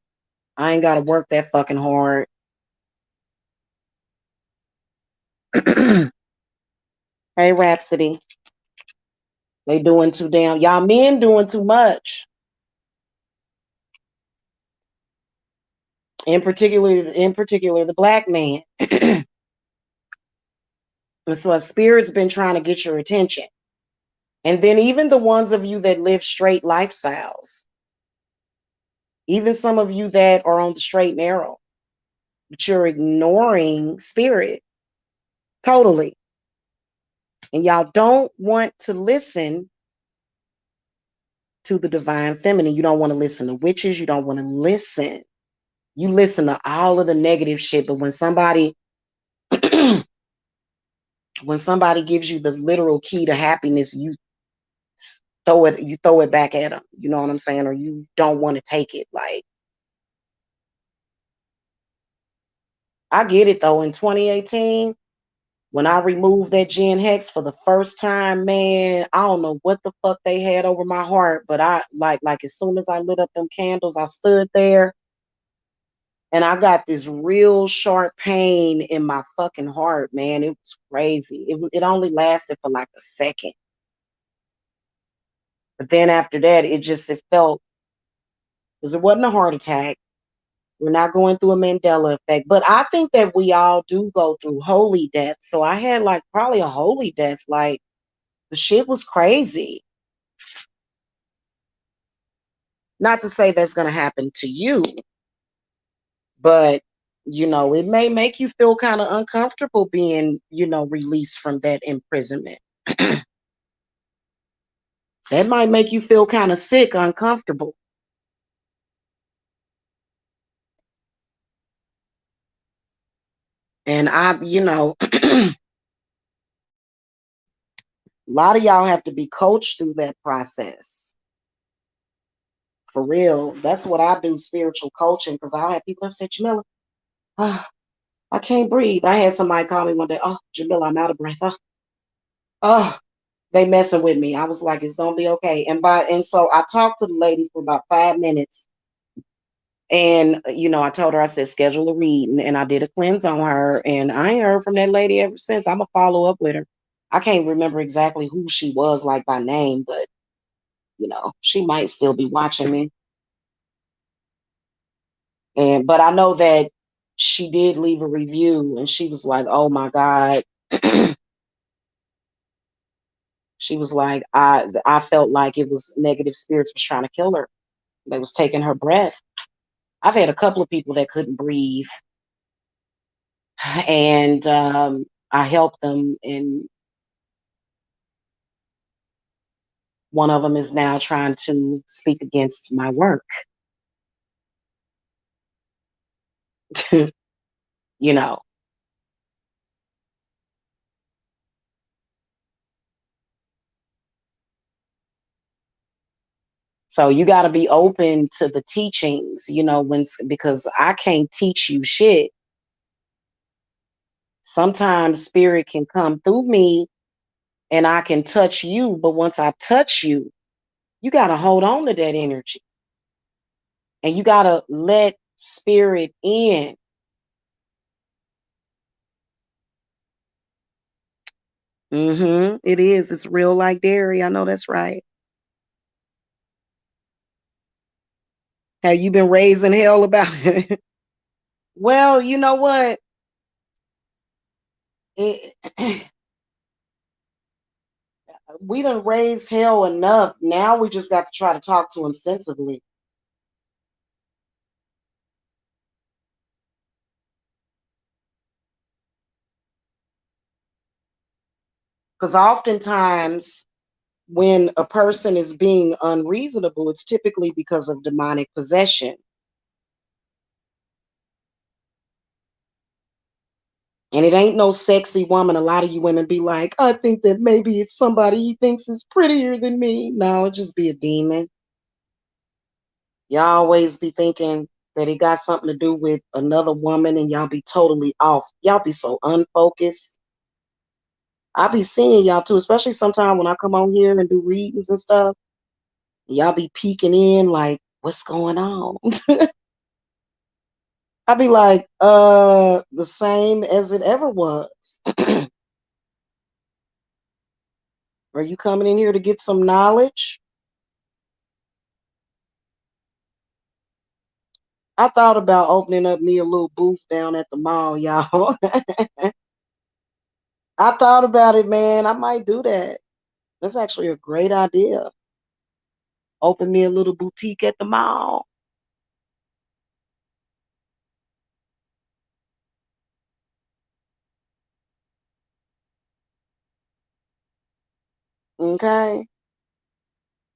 I ain't got to work that fucking hard. Hey, Rhapsody. They doing too damn. Y'all men doing too much. In particular, the black man. And so a spirit's been trying to get your attention. And then even the ones of you that live straight lifestyles, even some of you that are on the straight and narrow, but you're ignoring spirit totally. And y'all don't want to listen to the divine feminine. You don't want to listen to witches. You don't want to listen. You listen to all of the negative shit, but when somebody gives you the literal key to happiness, you throw it back at them. You know what I'm saying? Or you don't want to take it. Like, I get it though. In 2018, when I removed that Gen Hex for the first time, man, I don't know what the fuck they had over my heart, but I like as soon as I lit up them candles, I stood there and I got this real sharp pain in my fucking heart, man. It was crazy. It only lasted for like a second. But then after that, it felt, because it wasn't a heart attack. We're not going through a Mandela effect. But I think that we all do go through holy death. So I had like probably a holy death. Like, the shit was crazy. Not to say that's going to happen to you, but it may make you feel kind of uncomfortable being, released from that imprisonment. That might make you feel kind of sick, uncomfortable. And a lot of y'all have to be coached through that process. For real. That's what I do, spiritual coaching, because I'll have people that say, Jamila, oh, I can't breathe. I had somebody call me one day, oh, Jamila, I'm out of breath. Oh, they messing with me. I was like, it's gonna be okay. And so I talked to the lady for about 5 minutes. And I told her, I said, schedule a reading, and I did a cleanse on her. And I ain't heard from that lady ever since. I'm gonna follow up with her. I can't remember exactly who she was, like by name, but she might still be watching me. But I know that she did leave a review, and she was like, oh my God. She was like, I felt like it was negative spirits was trying to kill her. They was taking her breath. I've had a couple of people that couldn't breathe, and I helped them. And one of them is now trying to speak against my work. you know, So you got to be open to the teachings, because I can't teach you shit. Sometimes spirit can come through me and I can touch you, but once I touch you, you got to hold on to that energy and you got to let spirit in. It is. It's real like dairy. I know that's right. Have you been raising hell about it? Well, you know what? It, we done raised hell enough. Now we just got to try to talk to him sensibly. Because oftentimes when a person is being unreasonable, it's typically because of demonic possession. And it ain't no sexy woman. A lot of you women be like, I think that maybe it's somebody he thinks is prettier than me. No, it just be a demon. Y'all always be thinking that it got something to do with another woman and y'all be totally off. Y'all be so unfocused. I be seeing y'all too, especially sometime when I come on here and do readings and stuff. Y'all be peeking in like, what's going on? I be like, the same as it ever was. Are you coming in here to get some knowledge? I thought about opening up me a little booth down at the mall, y'all. I thought about it, man. I might do that. That's actually a great idea. Open me a little boutique at the mall. Okay.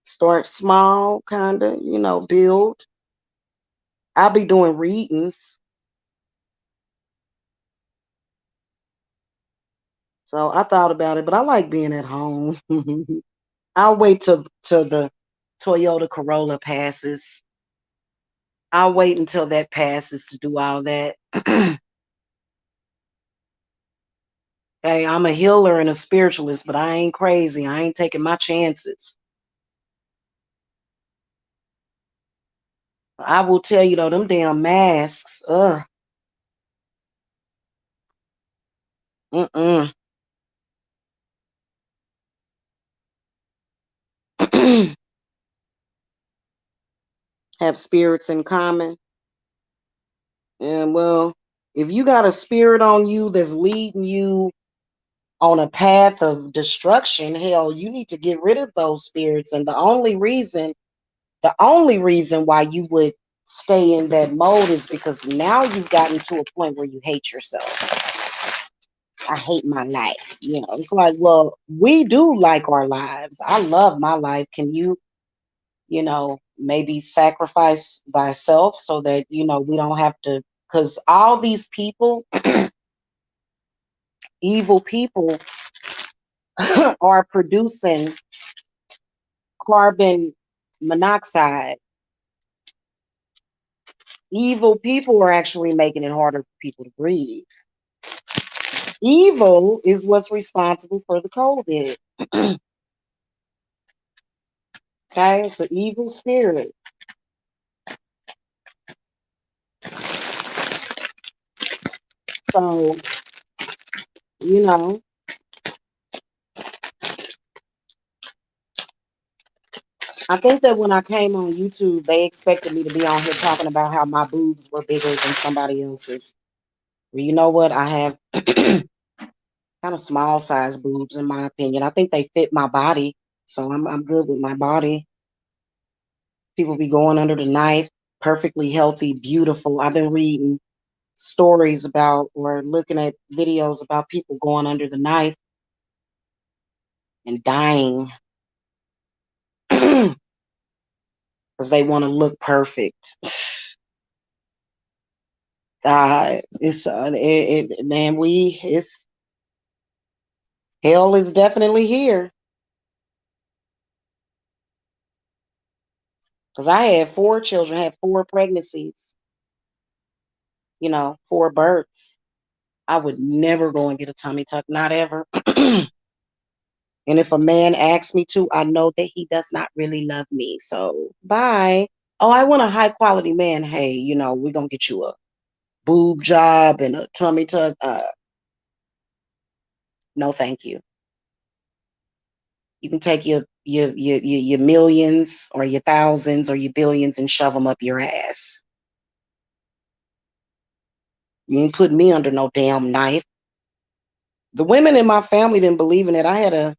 Start small, kind of, build. I'll be doing readings. So I thought about it, but I like being at home. I'll wait till the Toyota Corolla passes. I'll wait until that passes to do all that. Hey, I'm a healer and a spiritualist, but I ain't crazy. I ain't taking my chances. I will tell you though, them damn masks. Mm-mm. Have spirits in common. And well, if you got a spirit on you that's leading you on a path of destruction, hell, you need to get rid of those spirits. And the only reason why you would stay in that mode is because now you've gotten to a point where you hate yourself. I hate my life. It's like, well, we do like our lives. I love my life. Can you, maybe sacrifice thyself so that, we don't have to, because all these people, evil people, are producing carbon monoxide. Evil people are actually making it harder for people to breathe. Evil is what's responsible for the COVID. Okay, it's an evil spirit. So, you know, I think that when I came on YouTube, they expected me to be on here talking about how my boobs were bigger than somebody else's. Well, you know what? I have kind of small size boobs, in my opinion. I think they fit my body, so I'm good with my body. People be going under the knife, perfectly healthy, beautiful. I've been reading stories about or looking at videos about people going under the knife and dying because they want to look perfect. It's man, it's hell is definitely here. Because I had 4 children, had 4 pregnancies, 4 births. I would never go and get a tummy tuck, not ever. And if a man asks me to, I know that he does not really love me. So bye. Oh, I want a high quality man. Hey, we're gonna get you a boob job and a tummy tuck. No, thank you. You can take your millions or your thousands or your billions and shove them up your ass. You ain't putting me under no damn knife. The women in my family didn't believe in it. I had a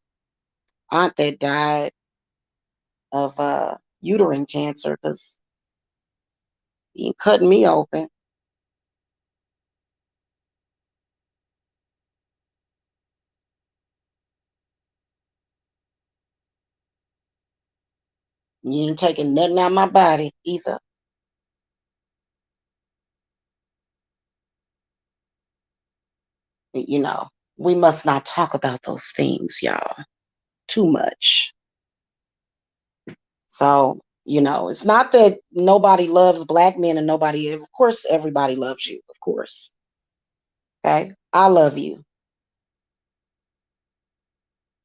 aunt that died of uterine cancer because he cutting me open. You ain't taking nothing out of my body either. You know, we must not talk about those things, y'all, too much. So, it's not that nobody loves black men and nobody, of course, everybody loves you, of course. Okay. I love you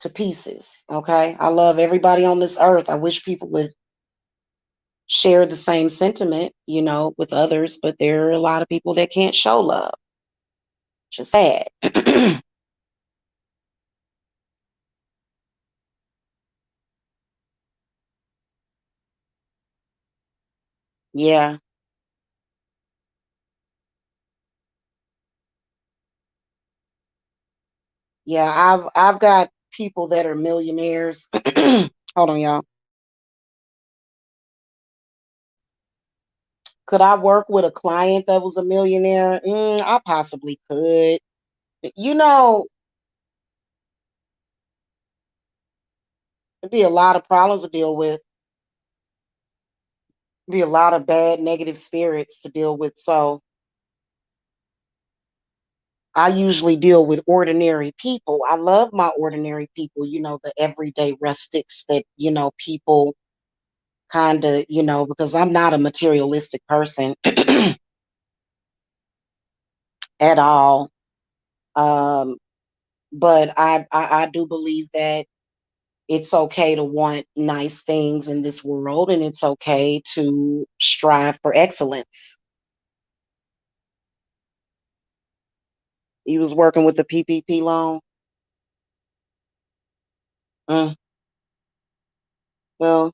to pieces. Okay. I love everybody on this earth. I wish people would share the same sentiment, with others, but there are a lot of people that can't show love. Just sad. Yeah. Yeah. I've got people that are millionaires. Hold on, y'all. Could I work with a client that was a millionaire? I possibly could. You know, It'd be a lot of problems to deal with. Be a lot of bad negative spirits to deal with. So I usually deal with ordinary people. I love my ordinary people, the everyday rustics that, people kind of, because I'm not a materialistic person at all. Um, but I do believe that it's okay to want nice things in this world and it's okay to strive for excellence. You was working with the PPP loan. Mm, well,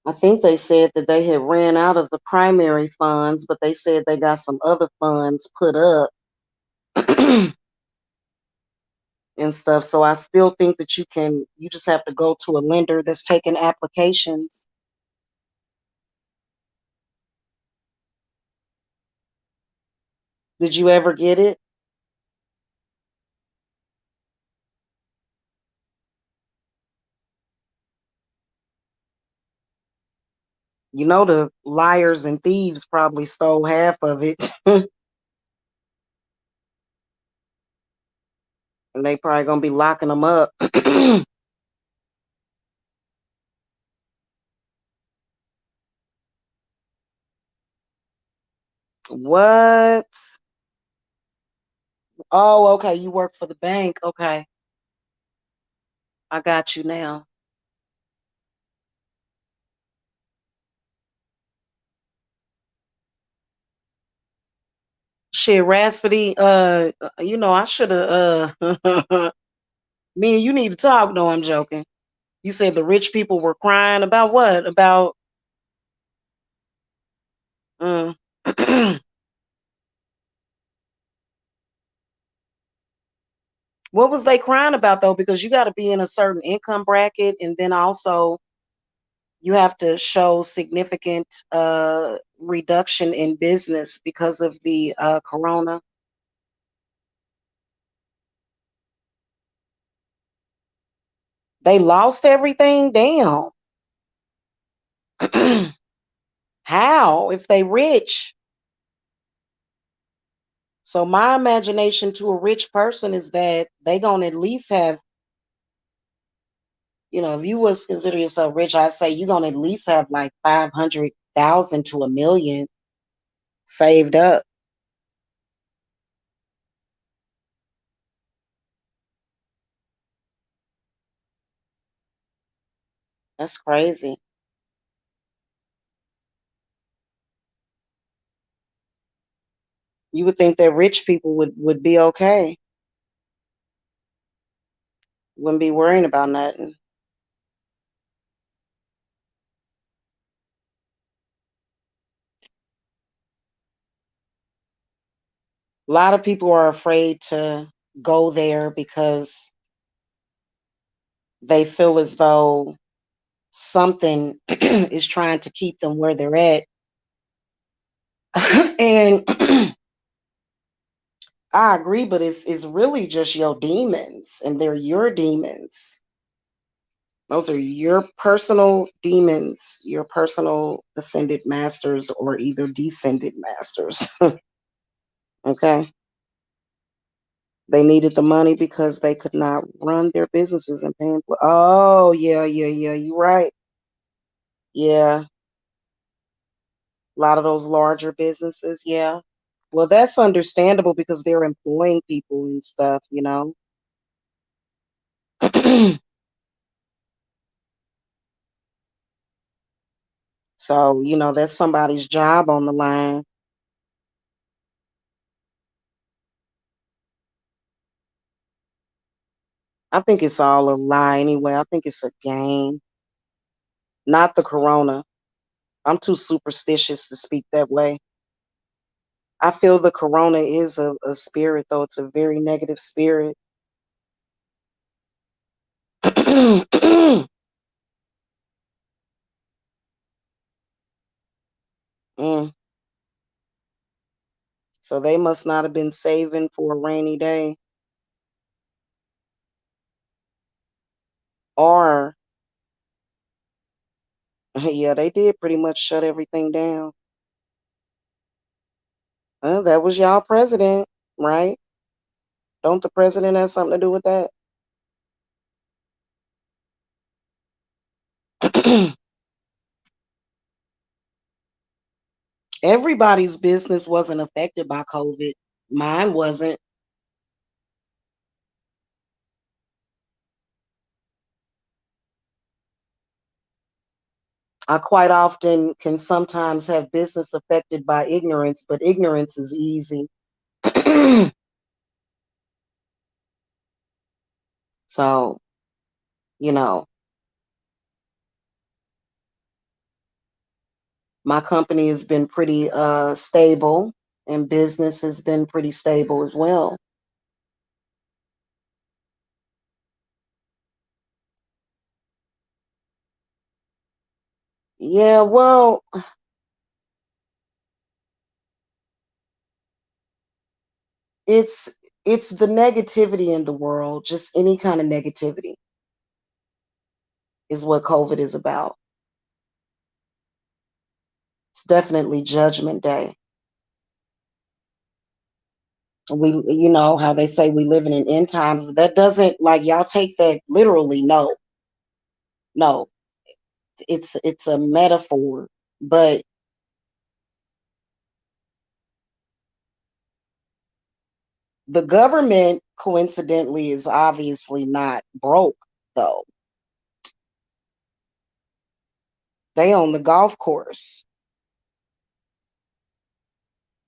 I think they said that they had ran out of the primary funds, but they said they got some other funds put up and stuff. So I still think that you just have to go to a lender that's taking applications. Did you ever get it? The liars and thieves probably stole half of it. And they probably gonna be locking them up. What? Oh, okay. You work for the bank. Okay. I got you now. Shit, Rhapsody, I should have me and you need to talk. No, I'm joking. You said the rich people were crying about what? About mm. What was they crying about though? Because you got to be in a certain income bracket, and then also you have to show significant reduction in business because of the corona. They lost everything. Damn. How? If they rich? So my imagination to a rich person is that they gonna at least have, if you was consider yourself rich, I say you gonna at least have like 500,000 to 1 million saved up. That's crazy. You would think that rich people would be okay, wouldn't be worrying about nothing. A lot of people are afraid to go there because they feel as though something is trying to keep them where they're at. And I agree, but it's really just your demons, and they're your demons. Those are your personal demons, your personal ascended masters, or either descended masters. Okay. They needed the money because they could not run their businesses and pay. Oh, yeah, yeah, yeah. You're right. Yeah. A lot of those larger businesses. Yeah. Well, that's understandable because they're employing people and stuff. So, that's somebody's job on the line. I think it's all a lie anyway. I think it's a game, not the corona. I'm too superstitious to speak that way. I feel the corona is a spirit, though. It's a very negative spirit. Mm. So they must not have been saving for a rainy day. Or, yeah, they did pretty much shut everything down. That was y'all president, right? Don't the president have something to do with that? Everybody's business wasn't affected by COVID. Mine wasn't. I quite often can sometimes have business affected by ignorance, but ignorance is easy. So, you know, my company has been pretty stable, and business has been pretty stable as well. Yeah, well, it's it's the negativity in the world, just any kind of negativity is what COVID is about. It's definitely judgment day. How they say we living in end times, but that doesn't, like, y'all take that literally. No, no, it's a metaphor. But the government, coincidentally, is obviously not broke, though. They own the golf course.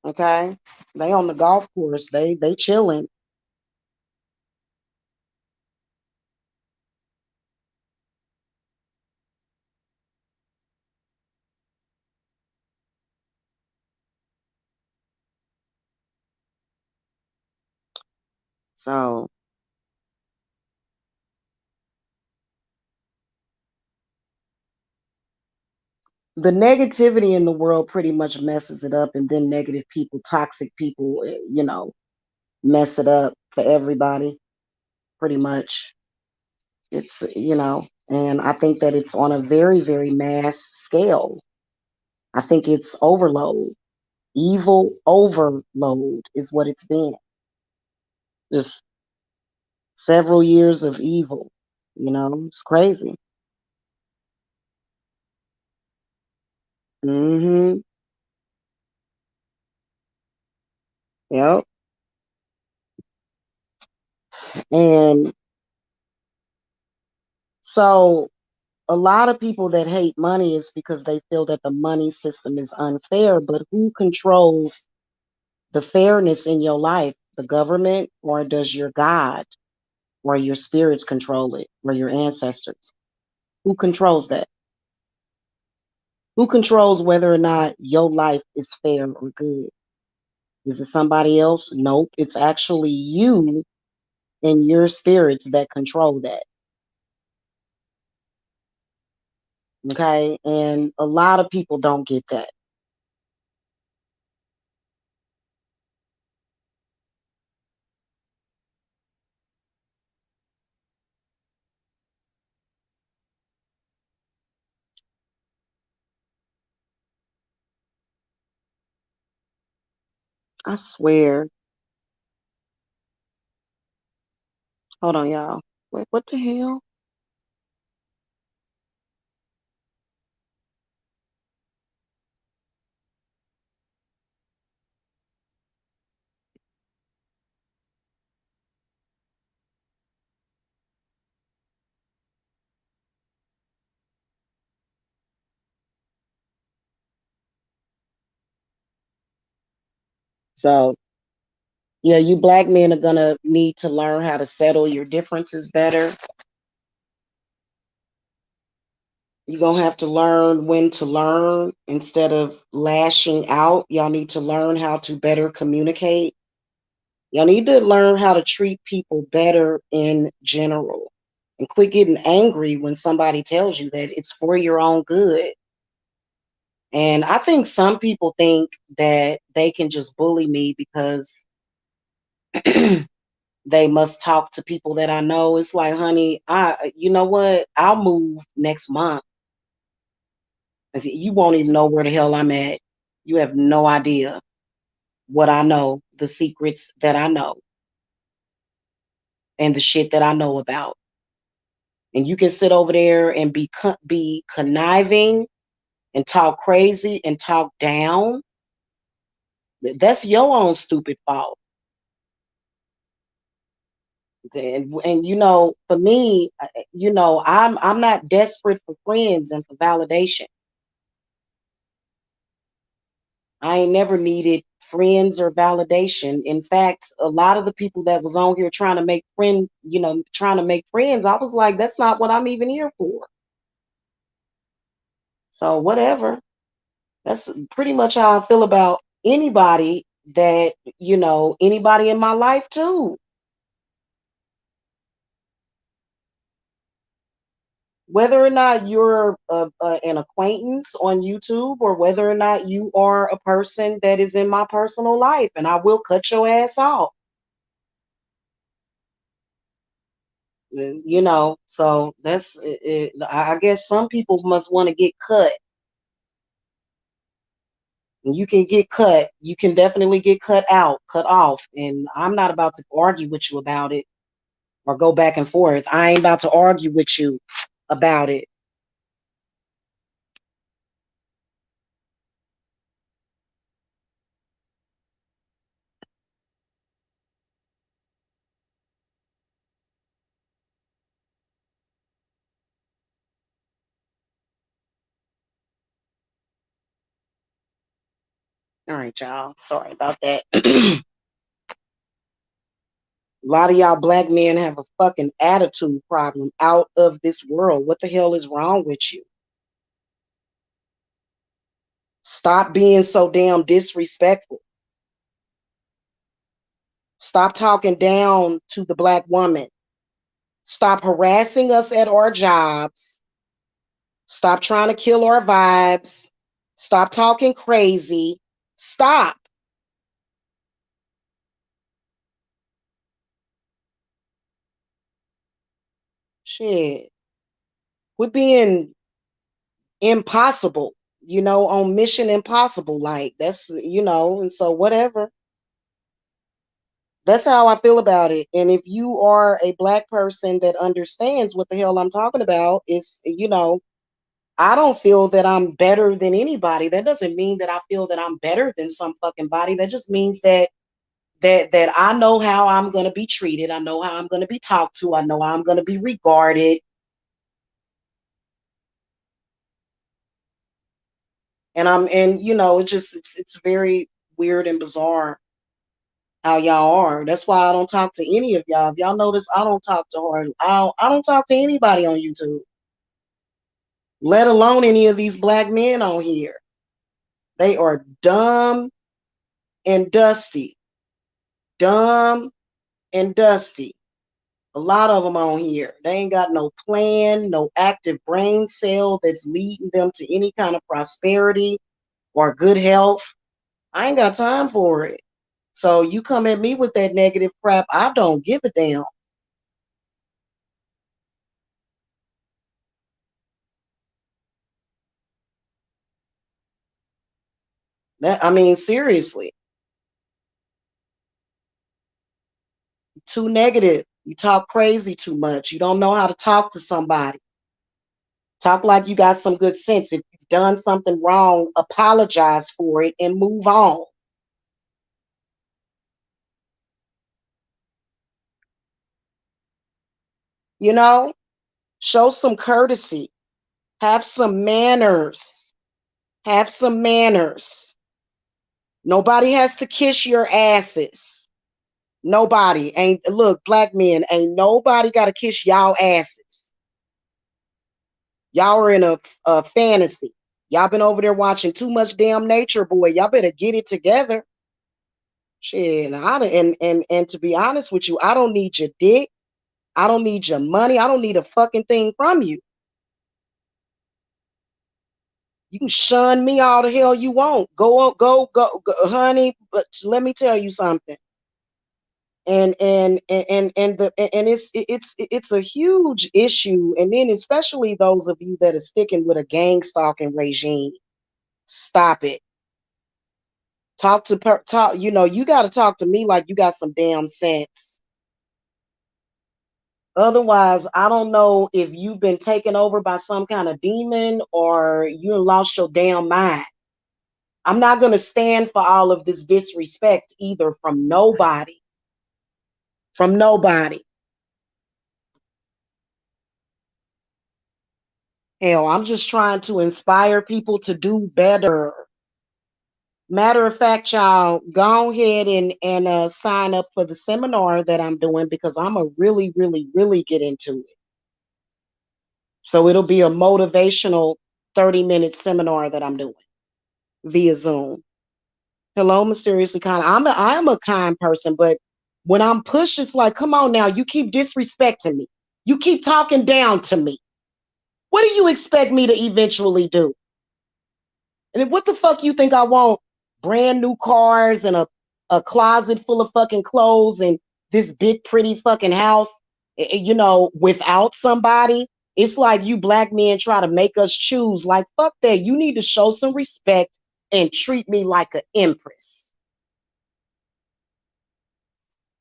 Okay, they own the golf course. They chilling. So the negativity in the world pretty much messes it up, and then negative people, toxic people, mess it up for everybody. Pretty much, and I think that it's on a very, very mass scale. I think it's overload. Evil overload is what it's been. Just several years of evil. It's crazy. Mm-hmm. Yep. And so a lot of people that hate money is because they feel that the money system is unfair. But who controls the fairness in your life? The government, or does your God or your spirits control it, or your ancestors? Who controls that? Who controls whether or not your life is fair or good? Is it somebody else? Nope. It's actually you and your spirits that control that. Okay. And a lot of people don't get that. I swear. Hold on, y'all. Wait, what the hell? So, yeah, you black men are going to need to learn how to settle your differences better. You're going to have to learn when to learn instead of lashing out. Y'all need to learn how to better communicate. Y'all need to learn how to treat people better in general, and quit getting angry when somebody tells you that it's for your own good. And I think some people think that they can just bully me because they must talk to people that I know. It's like, honey, you know what? I'll move next month. I said, you won't even know where the hell I'm at. You have no idea what I know, the secrets that I know, and the shit that I know about. And you can sit over there and be conniving and talk crazy and talk down. That's your own stupid fault. And for me, I'm not desperate for friends and for validation. I ain't never needed friends or validation. In fact, a lot of the people that was on here trying to make friends, I was like, that's not what I'm even here for. So whatever. That's pretty much how I feel about anybody anybody in my life too. Whether or not you're an acquaintance on YouTube, or whether or not you are a person that is in my personal life, and I will cut your ass off. So that's it. I guess some people must want to get cut. And you can get cut. You can definitely get cut off. And I'm not about to argue with you about it or go back and forth. I ain't about to argue with you about it. All right, y'all. Sorry about that. A lot of y'all black men have a fucking attitude problem out of this world. What the hell is wrong with you? Stop being so damn disrespectful. Stop talking down to the black woman. Stop harassing us at our jobs. Stop trying to kill our vibes. Stop talking crazy. Stop. Shit. Quit being impossible. on Mission Impossible. Like and so whatever. That's how I feel about it. And if you are a black person that understands what the hell I'm talking about, I don't feel that I'm better than anybody. That doesn't mean that I feel that I'm better than some fucking body. That just means that I know how I'm going to be treated. I know how I'm going to be talked to. I know how I'm going to be regarded. And it's very weird and bizarre how y'all are. That's why I don't talk to any of y'all. If y'all notice, I don't talk to her. I don't talk to anybody on YouTube, let alone any of these black men on here. They are dumb and dusty. Dumb and dusty. A lot of them on here. They ain't got no plan, no active brain cell that's leading them to any kind of prosperity or good health. I ain't got time for it. So you come at me with that negative crap, I don't give a damn. I mean, seriously, too negative. You talk crazy too much. You don't know how to talk to somebody. Talk like you got some good sense. If you've done something wrong, apologize for it and move on. You know, show some courtesy, have some manners, have some manners. Nobody has to kiss your asses. Nobody ain't, look, black men, ain't nobody got to kiss y'all asses. Y'all are in a fantasy. Y'all been over there watching too much damn Nature Boy. Y'all better get it together. Shit, and to be honest with you, I don't need your dick. I don't need your money. I don't need a fucking thing from you. You can shun me all the hell you want. Go, honey. But let me tell you something. And it's a huge issue. And then especially those of you that are sticking with a gang stalking regime, stop it. Talk. You got to talk to me like you got some damn sense. Otherwise, I don't know if you've been taken over by some kind of demon or you lost your damn mind. I'm not going to stand for all of this disrespect either from nobody. From nobody. Hell, I'm just trying to inspire people to do better. Matter of fact, y'all, go ahead and sign up for the seminar that I'm doing because I'm a really, really, really get into it. So it'll be a motivational 30-minute seminar that I'm doing via Zoom. Hello, mysteriously kind. I am a kind person, but when I'm pushed, it's like, come on now, you keep disrespecting me. You keep talking down to me. What do you expect me to eventually do? And what the fuck you think I want? Brand new cars and a closet full of fucking clothes and this big pretty fucking house, without somebody. It's like you black men try to make us choose. Like, fuck that. You need to show some respect and treat me like an empress.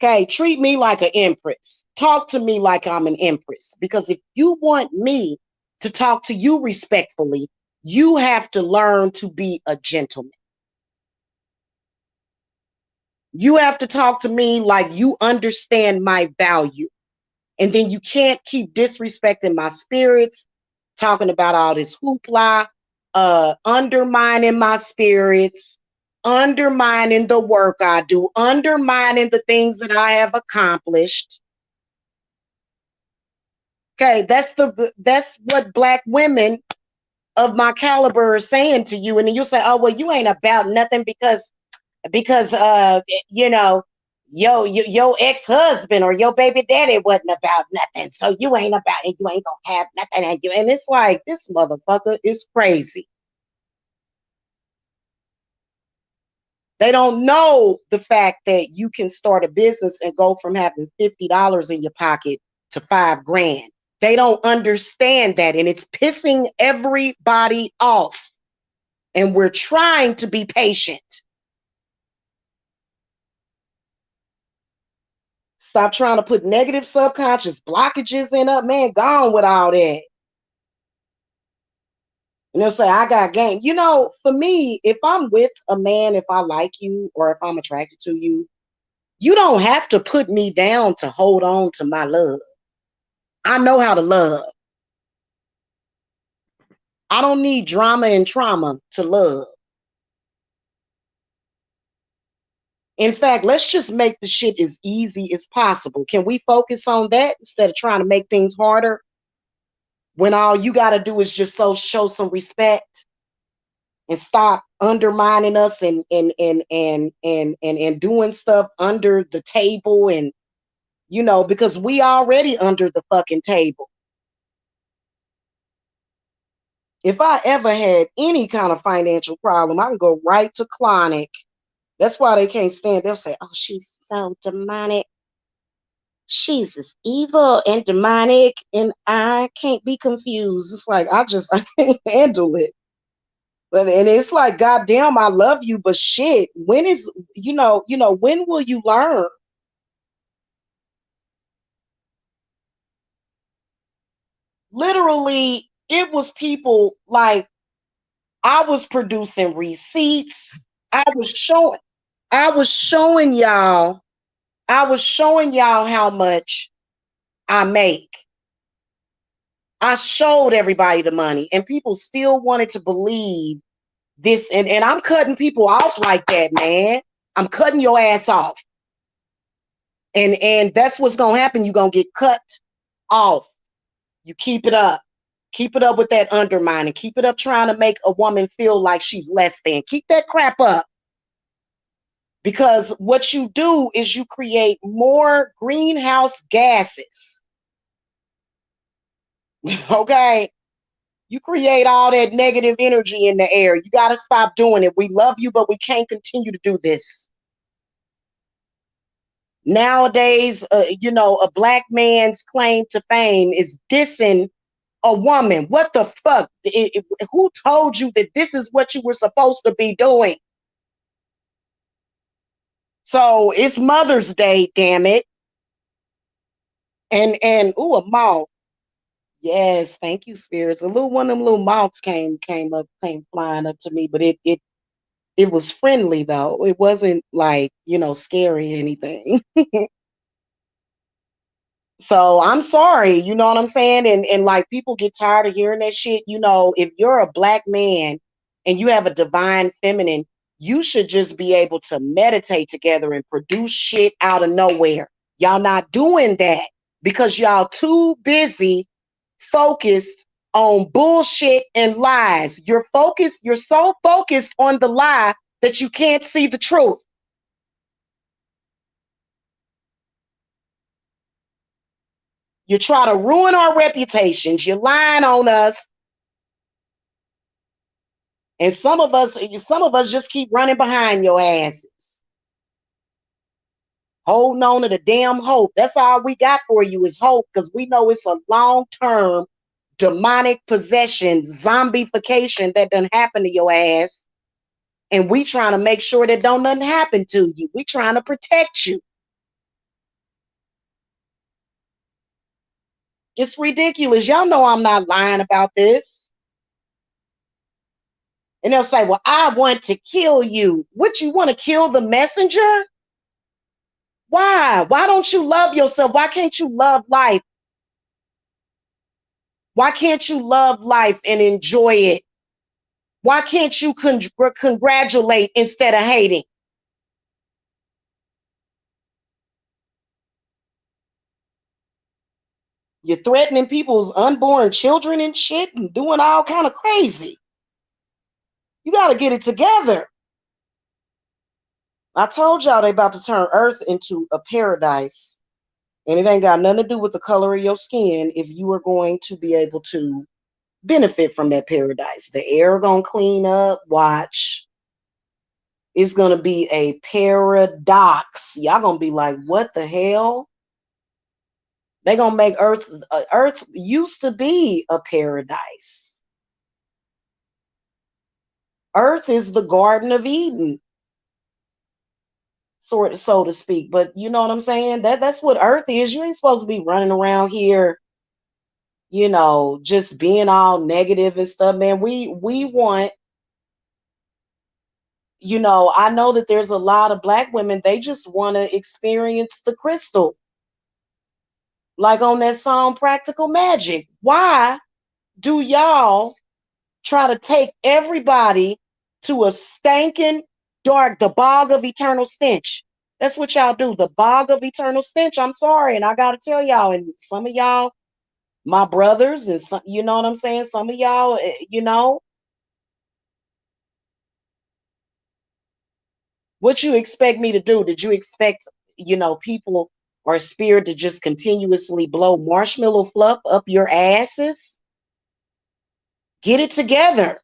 Okay, treat me like an empress. Talk to me like I'm an empress. Because if you want me to talk to you respectfully, you have to learn to be a gentleman. You have to talk to me like you understand my value. And then you can't keep disrespecting my spirits, talking about all this hoopla, undermining my spirits, undermining the work I do, undermining the things that I have accomplished. Okay, that's what black women of my caliber are saying to you. And then you'll say, oh, well, you ain't about nothing because you know your ex-husband or your baby daddy wasn't about nothing, so you ain't about it, you ain't gonna have nothing. And it's like, this motherfucker is crazy. They don't know the fact that you can start a business and go from having $50 in your pocket to 5 grand. They don't understand that, and it's pissing everybody off. And we're trying to be patient. Stop trying to put negative subconscious blockages in up, man. Gone with all that. And they'll say, I got game. You know, for me, if I'm with a man, if I like you or if I'm attracted to you, you don't have to put me down to hold on to my love. I know how to love. I don't need drama and trauma to love. In fact, let's just make the shit as easy as possible. Can we focus on that instead of trying to make things harder when all you got to do is just show some respect and stop undermining us and doing stuff under the table, and because we already under the fucking table. If I ever had any kind of financial problem, I can go right to Clonic. That's why they can't stand. They'll say, oh, she's so demonic. She's as evil and demonic, and I can't be confused. It's like I can't handle it. And it's like, goddamn, I love you, but shit, when is when will you learn? Literally, it was people like I was producing receipts. I was showing, I was showing y'all, I was showing y'all how much I make. I showed everybody the money, and people still wanted to believe this. And I'm cutting people off like that, man. I'm cutting your ass off. And that's what's gonna happen. You're gonna get cut off. You keep it up. Keep it up with that undermining. Keep it up trying to make a woman feel like she's less than. Keep that crap up. Because what you do is you create more greenhouse gases. Okay? You create all that negative energy in the air. You got to stop doing it. We love you, but we can't continue to do this. Nowadays, a black man's claim to fame is dissing a woman. What the fuck? Who told you that this is what you were supposed to be doing? So it's Mother's Day, damn it. And ooh, a moth. Yes, thank you, spirits. A little one of them little moths came flying up to me, but it was friendly though. It wasn't like, scary or anything. So I'm sorry, you know what I'm saying? And like people get tired of hearing that shit. If you're a black man and you have a divine feminine, you should just be able to meditate together and produce shit out of nowhere. Y'all not doing that because y'all too busy focused on bullshit and lies. You're so focused on the lie that you can't see the truth. You try to ruin our reputations. You're lying on us. And some of us just keep running behind your asses. Holding on to the damn hope. That's all we got for you is hope, because we know it's a long-term demonic possession, zombification that done happen to your ass. And we trying to make sure that don't nothing happen to you. We trying to protect you. It's ridiculous. Y'all know I'm not lying about this. And they'll say, well, I want to kill you. What, you want to kill the messenger? Why? Why don't you love yourself? Why can't you love life? Why can't you love life and enjoy it? Why can't you congratulate instead of hating? You're threatening people's unborn children and shit and doing all kind of crazy. You got to get it together. I told y'all they about to turn Earth into a paradise. And it ain't got nothing to do with the color of your skin if you are going to be able to benefit from that paradise. The air gonna clean up. Watch. It's gonna be a paradox. Y'all gonna be like, what the hell? They gonna make Earth used to be a paradise. Earth is the Garden of Eden, sort of, so to speak. But you know what I'm saying? That's what Earth is. You ain't supposed to be running around here, just being all negative and stuff, man. We want, I know that there's a lot of black women, they just want to experience the crystal, like on that song Practical Magic. Why do y'all try to take everybody to a stanking dark, the bog of eternal stench? That's what y'all do, the bog of eternal stench. I'm sorry, and I gotta tell y'all, and some of y'all, my brothers, and some, you know what I'm saying, some of y'all, what you expect me to do? Did you expect, people or spirit to just continuously blow marshmallow fluff up your asses? Get it together.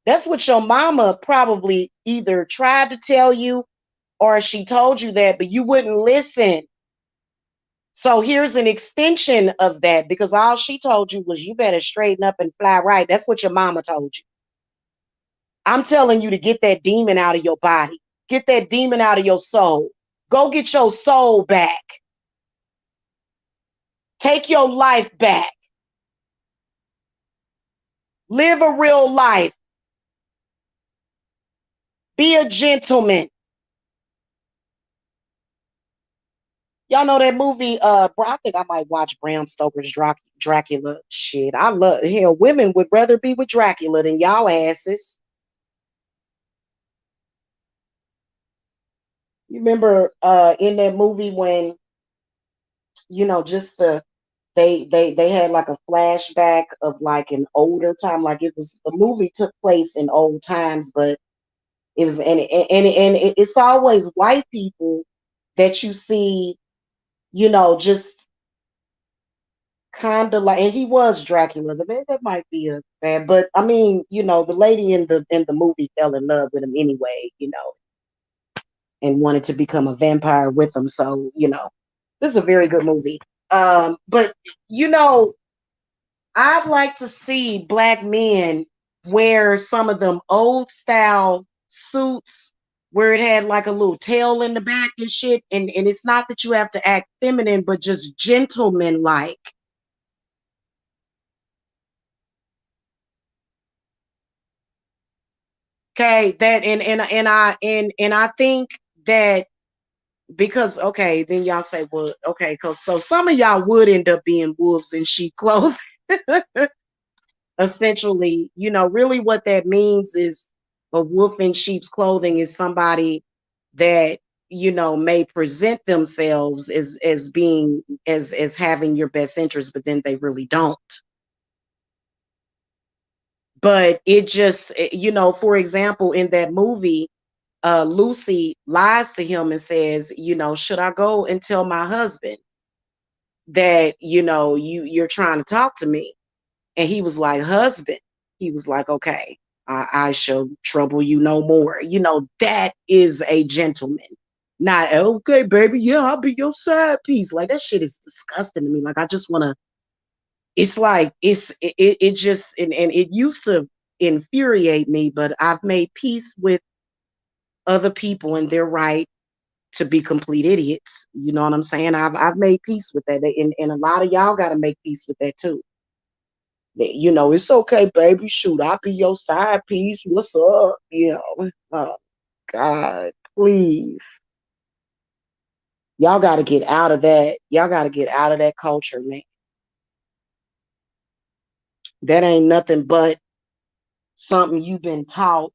That's what your mama probably either tried to tell you or she told you that, but you wouldn't listen. So here's an extension of that, because all she told you was you better straighten up and fly right. That's what your mama told you. I'm telling you to get that demon out of your body. Get that demon out of your soul. Go get your soul back. Take your life back. Live a real life. Be a gentleman. Y'all know that movie, bro, I think I might watch Bram Stoker's Dracula. Shit, I love, hell, women would rather be with Dracula than y'all asses. You remember in that movie when, just they had like a flashback of like an older time, like it was, the movie took place in old times, but it was, it's always white people that you see, just kind of like, and he was Dracula. That might be a bad, but I mean, the lady in the movie fell in love with him anyway, and wanted to become a vampire with him. So, this is a very good movie. But you know, I'd like to see black men wear some of them old style suits where it had like a little tail in the back and shit. And it's not that you have to act feminine, but just gentleman like. Okay, that and I think that, because okay, then y'all say, well, okay, because so some of y'all would end up being wolves in sheep clothing. Essentially, really what that means is a wolf in sheep's clothing is somebody that may present themselves as being as having your best interest, but then they really don't. But it just, for example, in that movie, Lucy lies to him and says, should I go and tell my husband that, you're trying to talk to me? And he was like, husband. He was like, okay, I shall trouble you no more. That is a gentleman. Not, okay, baby, yeah, I'll be your side piece. Like, that shit is disgusting to me. Like, I just want to, it's like, it just, and it used to infuriate me, but I've made peace with other people and their right to be complete idiots. You know what I'm saying? I've made peace with that. And a lot of y'all got to make peace with that too. It's okay, baby. Shoot, I'll be your side piece. What's up? Oh, God, please. Y'all got to get out of that. Y'all got to get out of that culture, man. That ain't nothing but something you've been taught.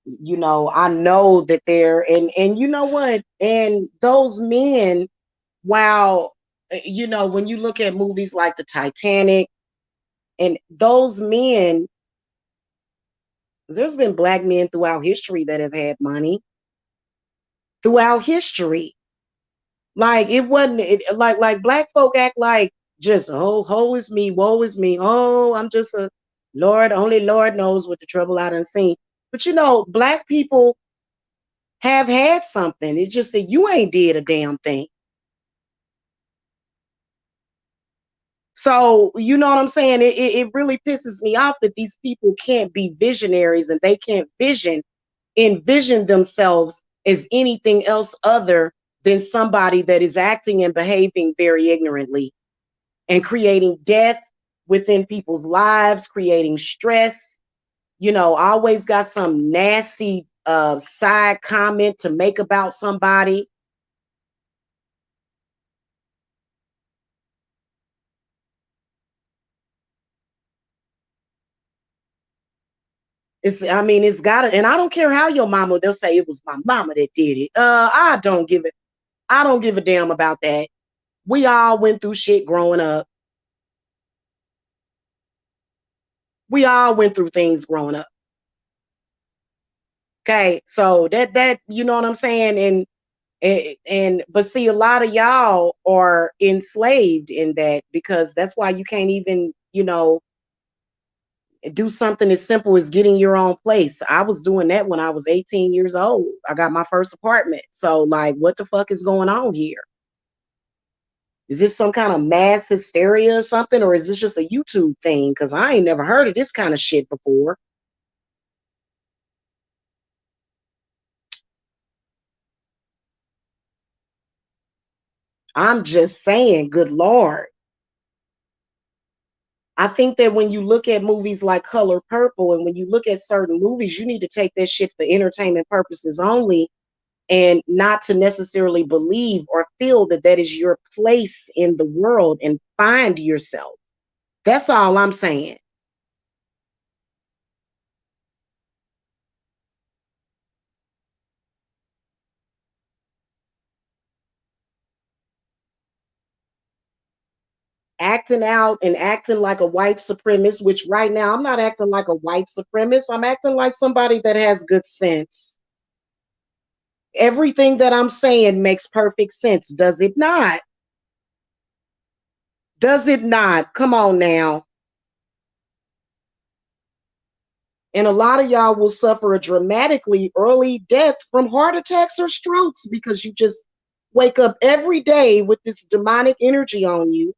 I know that and you know what? And those men, while, when you look at movies like the Titanic, and those men, there's been black men throughout history that have had money throughout history. Like it wasn't like black folk act like just, oh, ho is me, woe is me. Oh, I'm just a Lord, only Lord knows what the trouble I done seen. But black people have had something. It's just that you ain't did a damn thing. So, you know what I'm saying? It really pisses me off that these people can't be visionaries and they can't envision themselves as anything else other than somebody that is acting and behaving very ignorantly and creating death within people's lives, creating stress, always got some nasty side comment to make about somebody. It's gotta, and I don't care how your mama, they'll say it was my mama that did it. I don't give a damn about that. We all went through shit growing up. We all went through things growing up. Okay. So that you know what I'm saying? And but see, a lot of y'all are enslaved in that, because that's why you can't even, do something as simple as getting your own place. I was doing that when I was 18 years old. I got my first apartment. So, like, what the fuck is going on here? Is this some kind of mass hysteria or something, or is this just a YouTube thing? Because I ain't never heard of this kind of shit before. I'm just saying, good Lord. I think that when you look at movies like Color Purple and when you look at certain movies, you need to take that shit for entertainment purposes only, and not to necessarily believe or feel that that is your place in the world and find yourself. That's all I'm saying. Acting out and acting like a white supremacist, which right now I'm not acting like a white supremacist. I'm acting like somebody that has good sense. Everything that I'm saying makes perfect sense, does it not? Does it not? Come on now. And a lot of y'all will suffer a dramatically early death from heart attacks or strokes because you just wake up every day with this demonic energy on you.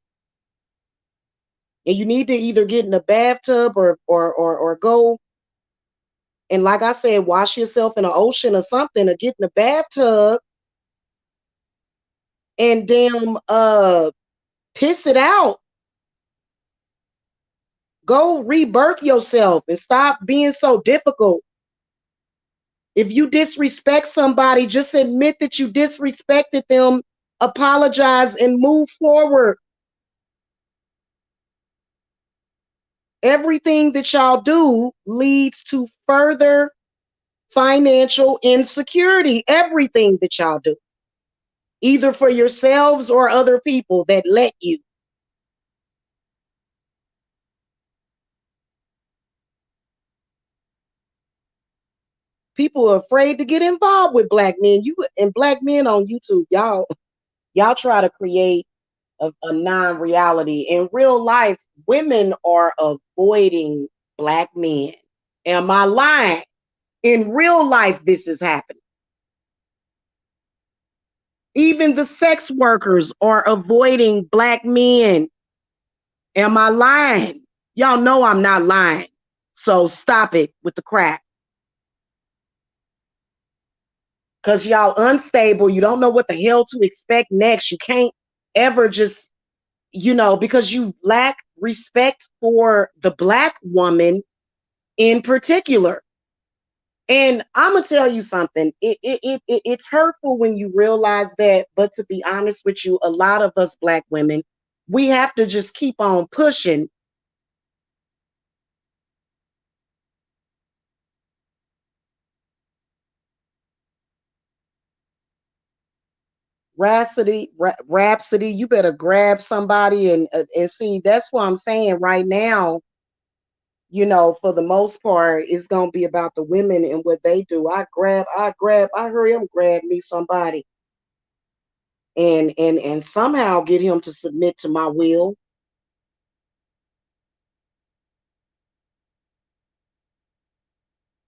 And you need to either get in a bathtub or go and, like I said, wash yourself in an ocean or something, or get in a bathtub and damn piss it out. Go rebirth yourself and stop being so difficult. If you disrespect somebody, just admit that you disrespected them, apologize, and move forward. Everything that y'all do leads to further financial insecurity. Everything that y'all do, either for yourselves or other people that let you. People are afraid to get involved with black men. You and black men on YouTube, y'all try to create a non-reality. In real life, women are avoiding black men. Am I lying? In real life, this is happening. Even the sex workers are avoiding black men. Am I lying? Y'all know I'm not lying. So stop it with the crap. Because y'all unstable. You don't know what the hell to expect next. You can't ever just, because you lack respect for the black woman in particular. And I'm gonna tell you something. It's hurtful when you realize that. But to be honest with you, a lot of us black women, we have to just keep on pushing. Rhapsody, you better grab somebody and see. That's what I'm saying right now. For the most part, it's gonna be about the women and what they do. I hurry up, grab me somebody and somehow get him to submit to my will.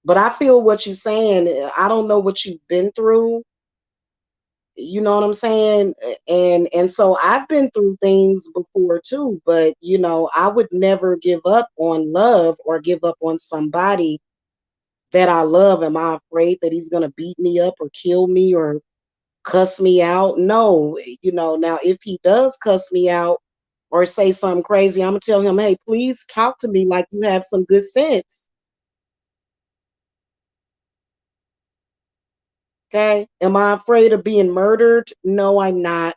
But I feel what you're saying. I don't know what you've been through, You know what I'm saying? And so I've been through things before too, but I would never give up on love or give up on somebody that I love. Am I afraid that he's gonna beat me up or kill me or cuss me out? No. Now if he does cuss me out or say something crazy, I'm gonna tell him, hey, please talk to me like you have some good sense. Okay. Am I afraid of being murdered? No, I'm not.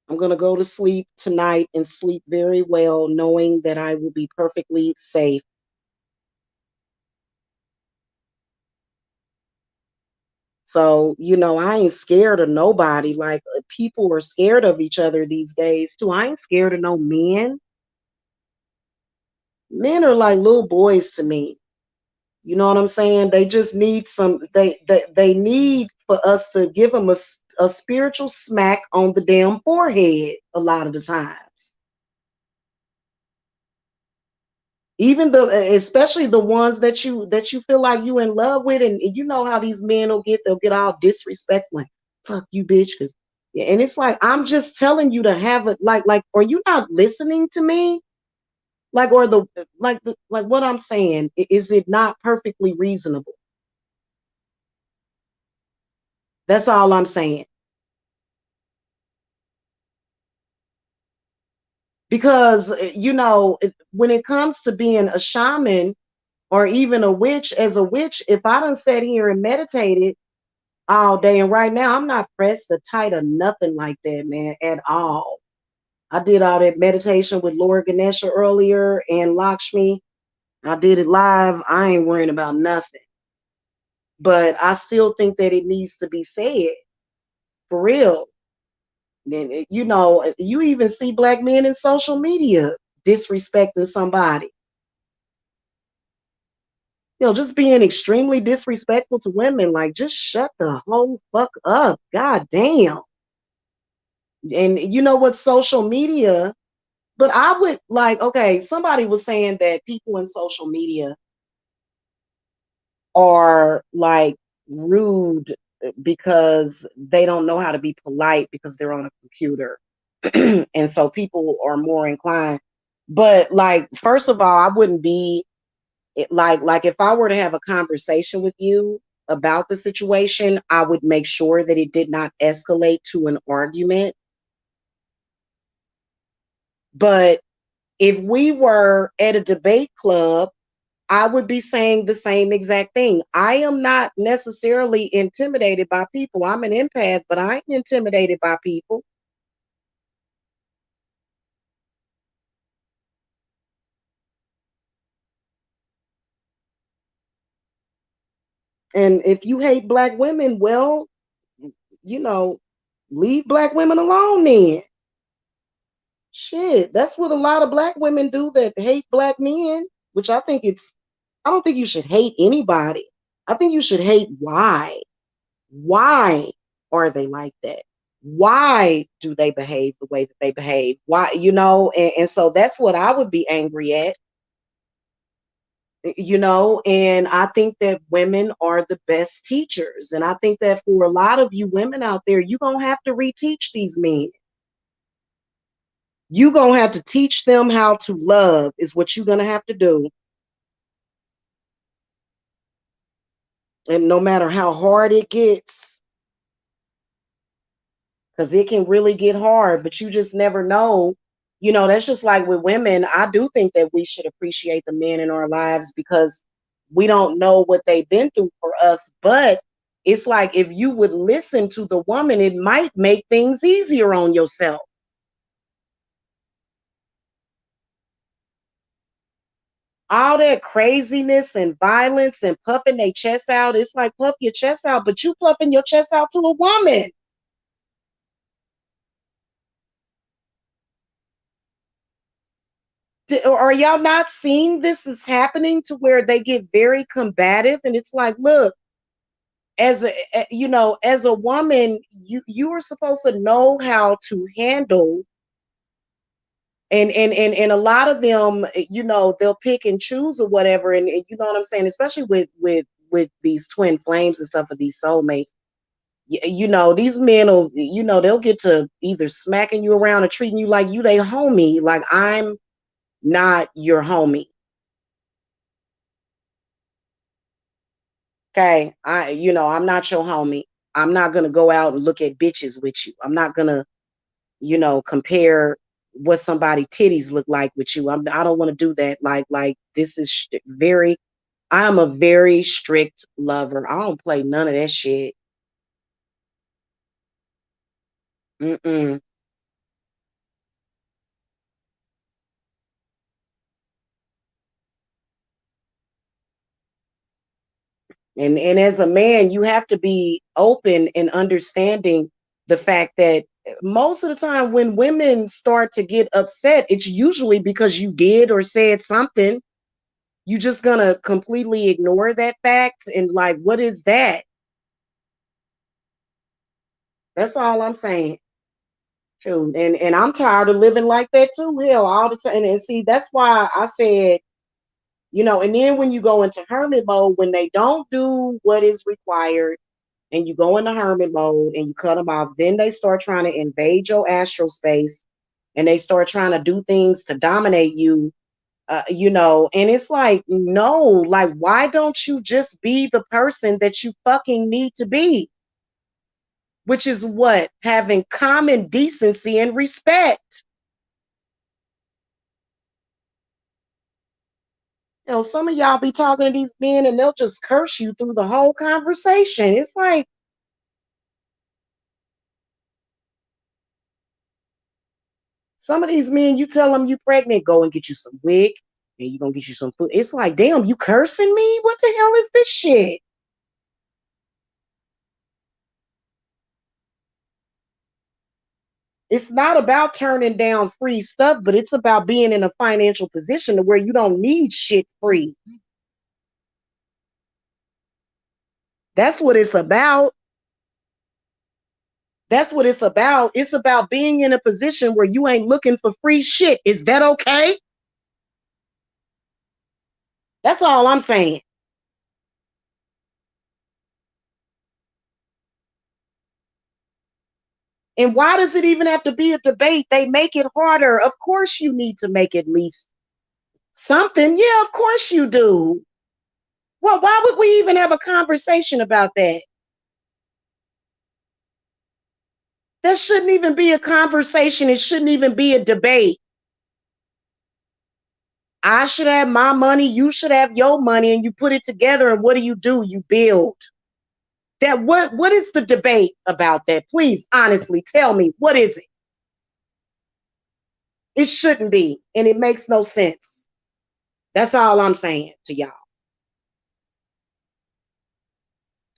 I'm going to go to sleep tonight and sleep very well, knowing that I will be perfectly safe. So, I ain't scared of nobody. Like, people are scared of each other these days, too. I ain't scared of no men. Men are like little boys to me. You know what I'm saying? They just need they need for us to give them a spiritual smack on the damn forehead a lot of the times. Even especially the ones that you feel like you in love with, and you know how these men they'll get all disrespectful, like, fuck you, bitch. Cause yeah, and it's like, I'm just telling you to have it, like, are you not listening to me? Like, or like what I'm saying, is it not perfectly reasonable? That's all I'm saying. Because when it comes to being a shaman or even a witch, as a witch, if I done sat here and meditated all day, and right now I'm not pressed or tight or nothing like that, man, at all. I did all that meditation with Lord Ganesha earlier and Lakshmi. I did it live. I ain't worrying about nothing. But I still think that it needs to be said for real. Then you even see black men in social media disrespecting somebody. Just being extremely disrespectful to women. Like, just shut the whole fuck up. God damn. And you know what, social media, but I would like, okay, somebody was saying that people in social media are like rude because they don't know how to be polite because they're on a computer. And so people are more inclined. But like, first of all, I wouldn't be like if I were to have a conversation with you about the situation, I would make sure that it did not escalate to an argument. But if we were at a debate club, I would be saying the same exact thing. I am not necessarily intimidated by people. I'm an empath, but I ain't intimidated by people. And if you hate black women, well, you know, leave black women alone then. Shit, that's what a lot of black women do that hate black men, which I don't think you should hate anybody. I think you should hate why. Why are they like that? Why do they behave the way that they behave? Why, and so that's what I would be angry at, and I think that women are the best teachers. And I think that for a lot of you women out there, you're going to have to reteach these men. You're going to have to teach them how to love, is what you're going to have to do. And no matter how hard it gets, because it can really get hard, but you just never know. That's just like with women. I do think that we should appreciate the men in our lives because we don't know what they've been through for us. But it's like, if you would listen to the woman, it might make things easier on yourself. All that craziness and violence and puffing their chest out, it's like, puff your chest out, but you puffing your chest out to a woman. Are y'all not seeing this is happening to where they get very combative? And it's like, look, as a woman, you are supposed to know how to handle, and a lot of them, they'll pick and choose or whatever. And you know what I'm saying, especially with these twin flames and stuff, of these soulmates. You know, these men will, you know, they'll get to either smacking you around or treating you like you they homie. Like, I'm not your homie. Okay. I'm not your homie. I'm not gonna go out and look at bitches with you. I'm not gonna, compare what somebody titties look like with you. I don't want to do that. Like this is very. I am a very strict lover. I don't play none of that shit. Mm-mm. And as a man, you have to be open and understanding the fact that most of the time when women start to get upset, it's usually because you did or said something. You just gonna completely ignore that fact and like, what is that? That's all I'm saying. Shoot. And I'm tired of living like that too. Hell, all the time. And see, that's why I said, and then when you go into hermit mode, when they don't do what is required, and you go into hermit mode and you cut them off, then they start trying to invade your astral space and they start trying to do things to dominate you. And it's like, no, like, why don't you just be the person that you fucking need to be? Which is what? Having common decency and respect. Some of y'all be talking to these men and they'll just curse you through the whole conversation. It's like, some of these men, you tell them you pregnant, go and get you some wig and you're going to get you some food. It's like, damn, you cursing me? What the hell is this shit? It's not about turning down free stuff, but it's about being in a financial position to where you don't need shit free. That's what it's about. That's what it's about. It's about being in a position where you ain't looking for free shit. Is that okay? That's all I'm saying. And why does it even have to be a debate? They make it harder. Of course, you need to make at least something. Yeah, of course you do. Well, why would we even have a conversation about that? That shouldn't even be a conversation. It shouldn't even be a debate. I should have my money, you should have your money, and you put it together. And what do? You build. That what is the debate about that? Please, honestly, tell me, what is it? It shouldn't be, and it makes no sense. That's all I'm saying to y'all.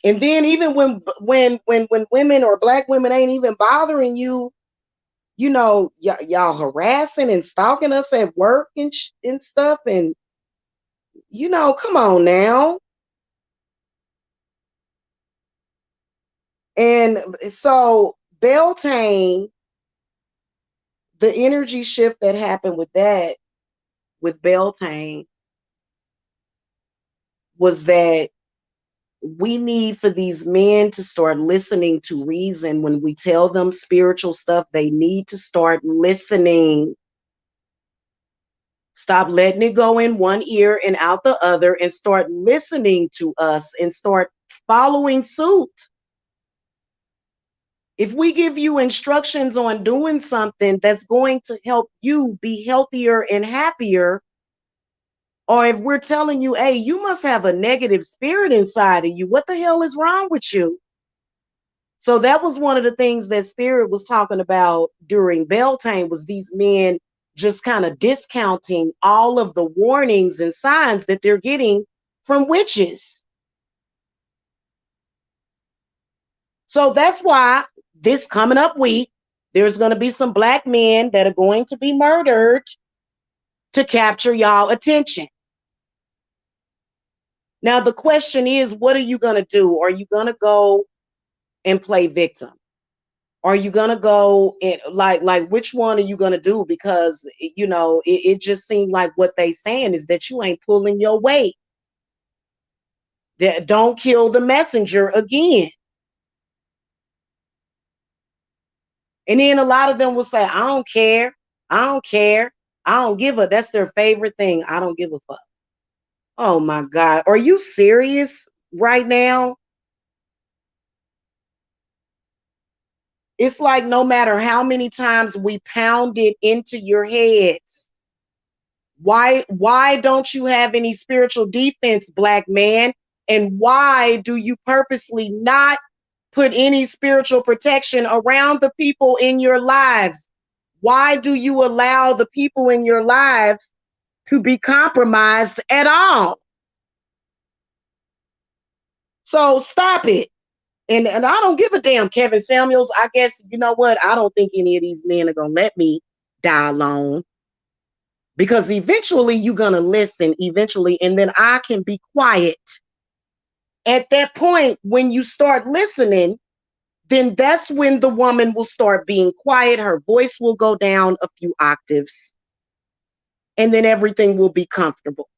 And then even when women or black women ain't even bothering you, y'all harassing and stalking us at work and stuff, and come on now. And so Beltane, the energy shift that happened with Beltane was that we need for these men to start listening to reason. When we tell them spiritual stuff, they need to start listening. Stop letting it go in one ear and out the other and start listening to us and start following suit. If we give you instructions on doing something that's going to help you be healthier and happier, or if we're telling you, hey, you must have a negative spirit inside of you, what the hell is wrong with you? So that was one of the things that Spirit was talking about during Beltane, was these men just kind of discounting all of the warnings and signs that they're getting from witches. So that's why this coming up week, there's going to be some black men that are going to be murdered to capture y'all attention. Now, the question is, what are you going to do? Are you going to go and play victim? Are you gonna go and like which one are you gonna do? Because it just seemed like what they saying is that you ain't pulling your weight. Don't kill the messenger again. And then a lot of them will say, I don't care. I don't care. I don't give a, that's their favorite thing. I don't give a fuck. Oh my God. Are you serious right now? It's like no matter how many times we pound it into your heads, why don't you have any spiritual defense, black man? And why do you purposely not put any spiritual protection around the people in your lives? Why do you allow the people in your lives to be compromised at all? So stop it. And I don't give a damn, Kevin Samuels. I guess you know what? I don't think any of these men are gonna let me die alone, because eventually you're gonna listen, eventually, and then I can be quiet. At that point, when you start listening, then that's when the woman will start being quiet. Her voice will go down a few octaves, and then everything will be comfortable.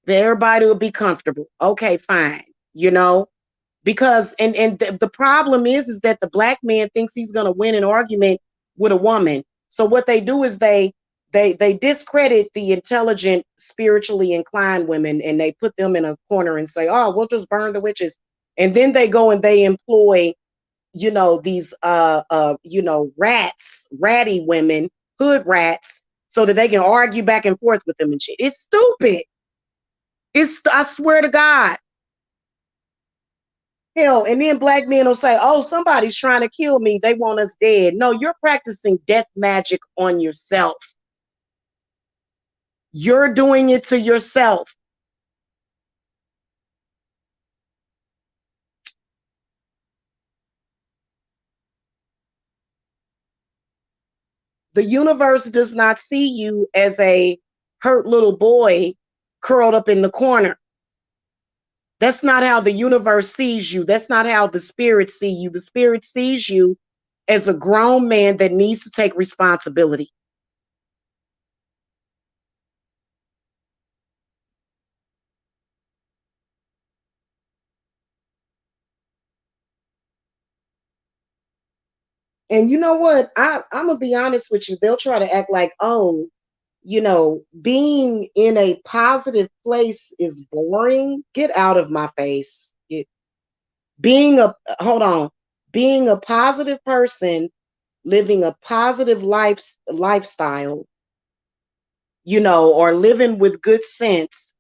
Everybody will be comfortable. Okay, fine. You know, because the problem is that the black man thinks he's going to win an argument with a woman. So what they do is they discredit the intelligent, spiritually inclined women, and they put them in a corner and say, oh, we'll just burn the witches. And then they go and they employ, these ratty women, hood rats, so that they can argue back and forth with them and shit. It's stupid. I swear to God. Hell, and then black men will say, oh, somebody's trying to kill me. They want us dead. No, you're practicing death magic on yourself. You're doing it to yourself. The universe does not see you as a hurt little boy curled up in the corner. That's not how the universe sees you. That's not how the spirit see you. The spirit sees you as a grown man that needs to take responsibility. And you know what? I'm gonna be honest with you. They'll try to act like, oh, being in a positive place is boring. Get out of my face. Being a hold on, being a positive person, living a positive lifestyle, or living with good sense,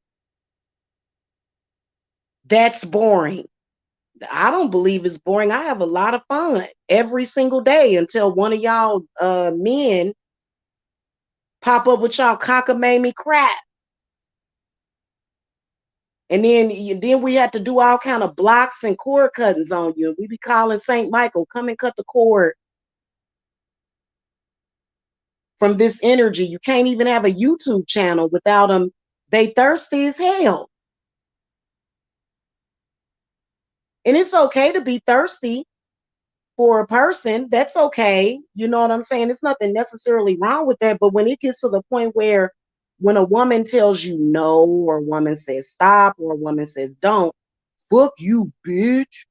that's boring. I don't believe it's boring. I have a lot of fun every single day until one of y'all men pop up with y'all cockamamie crap. And then we had to do all kind of blocks and cord cuttings on you. We be calling St. Michael, come and cut the cord from this energy. You can't even have a YouTube channel without them. They thirsty as hell. And it's okay to be thirsty for a person. That's okay. You know what I'm saying? It's nothing necessarily wrong with that. But when it gets to the point where when a woman tells you no, or a woman says stop, or a woman says don't, fuck you, bitch.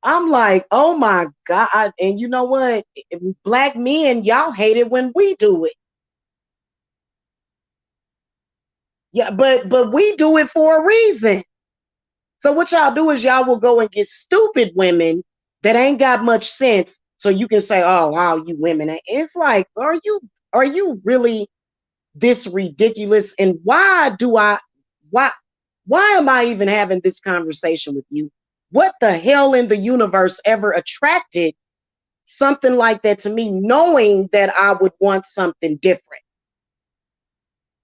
I'm like, oh my God. And you know what? Black men, y'all hate it when we do it. Yeah, but we do it for a reason. So what y'all do is y'all will go and get stupid women that ain't got much sense. So you can say, oh wow, you women. It's like, are you really this ridiculous? And why why am I even having this conversation with you? What the hell in the universe ever attracted something like that to me, knowing that I would want something different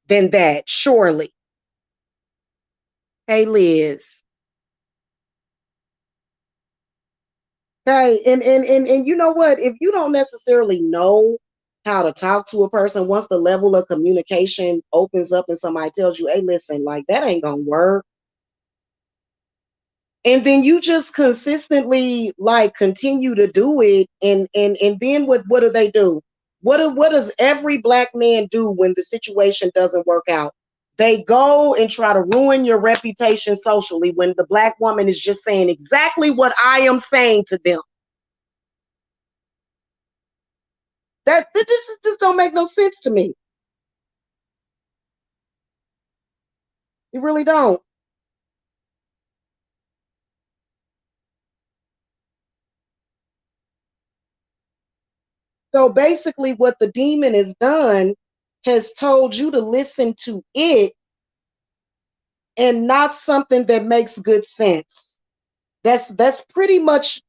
than that, surely? Hey, Liz. Hey, and you know what? If you don't necessarily know how to talk to a person, once the level of communication opens up and somebody tells you, hey, listen, like that ain't gonna work. And then you just consistently like continue to do it, and then what do they do? What does every black man do when the situation doesn't work out? They go and try to ruin your reputation socially when the black woman is just saying exactly what I am saying to them. This don't make no sense to me. You really don't. So basically, what the demon has done has told you to listen to it and not something that makes good sense. That's pretty much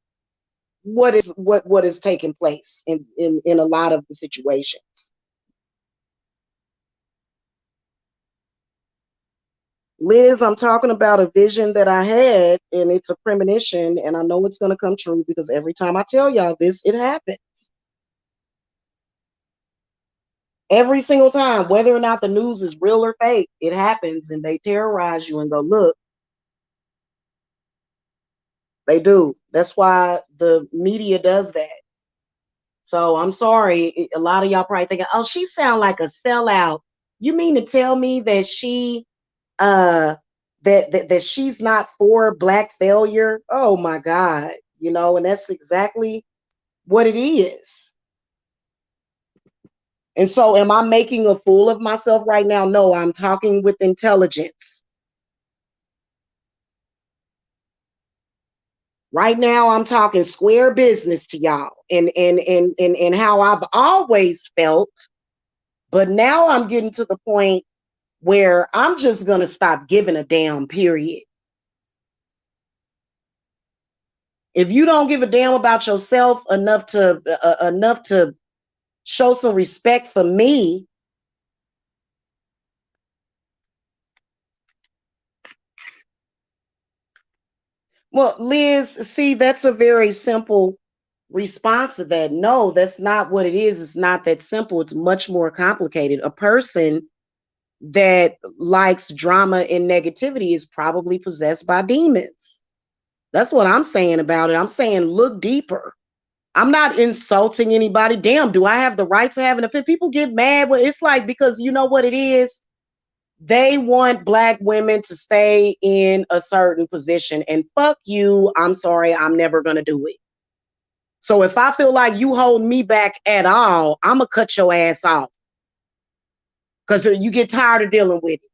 what is taking place in a lot of the situations. Liz, I'm talking about a vision that I had, and it's a premonition, and I know it's going to come true because every time I tell y'all this, it happens. Every single time, whether or not the news is real or fake, it happens, and they terrorize you and go, look, they do. That's why the media does that. So I'm sorry. A lot of y'all probably thinking, oh, she sound like a sellout. You mean to tell me that uh that she's not for black failure? Oh my God. And that's exactly what it is. And so am I making a fool of myself right now? No, I'm talking with intelligence. Right now I'm talking square business to y'all and how I've always felt, but now I'm getting to the point where I'm just going to stop giving a damn, period. If you don't give a damn about yourself enough to show some respect for me, well, Liz, see, that's a very simple response to that. No, that's not what it is. It's not that simple. It's much more complicated. A person that likes drama and negativity is probably possessed by demons. That's what I'm saying about it. I'm saying look deeper. I'm not insulting anybody. Damn, do I have the right to have an opinion? People get mad. Well, it's like, because you know what it is? They want black women to stay in a certain position. And fuck you. I'm sorry. I'm never going to do it. So if I feel like you hold me back at all, I'm going to cut your ass off because you get tired of dealing with it.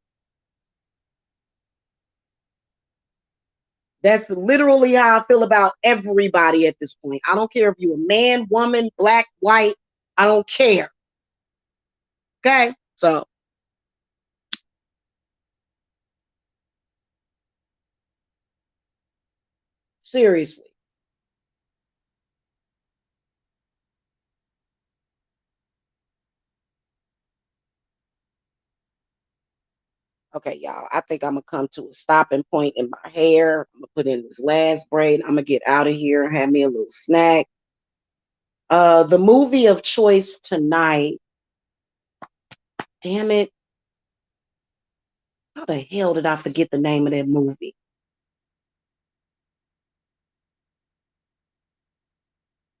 That's literally how I feel about everybody at this point. I don't care if you're a man, woman, black, white. I don't care. Okay? So, seriously. Okay, y'all. I think I'm going to come to a stopping point in my hair. I'm going to put in this last braid. I'm going to get out of here and have me a little snack. The movie of choice tonight. Damn it. How the hell did I forget the name of that movie?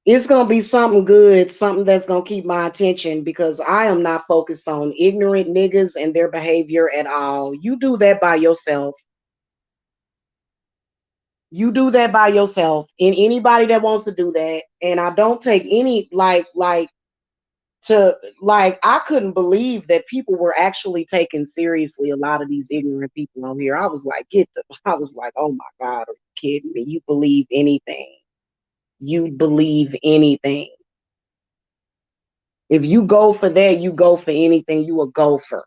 It's gonna be something good, something that's gonna keep my attention because I am not focused on ignorant niggas and their behavior at all. You do that by yourself. You do that by yourself. And anybody that wants to do that, and I don't take any I couldn't believe that people were actually taking seriously a lot of these ignorant people on here. I was like, I was like, oh my God, are you kidding me? You believe anything. You believe anything. If you go for that, you go for anything. You a gopher.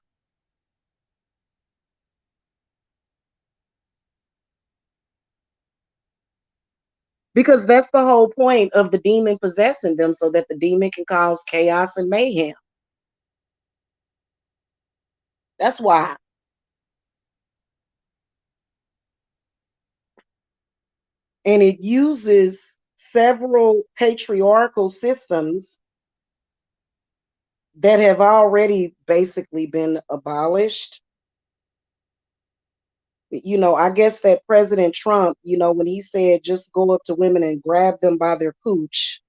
Because that's the whole point of the demon possessing them, so that the demon can cause chaos and mayhem. That's why. And it uses several patriarchal systems that have already basically been abolished. I guess that President Trump, when he said just go up to women and grab them by their cooch,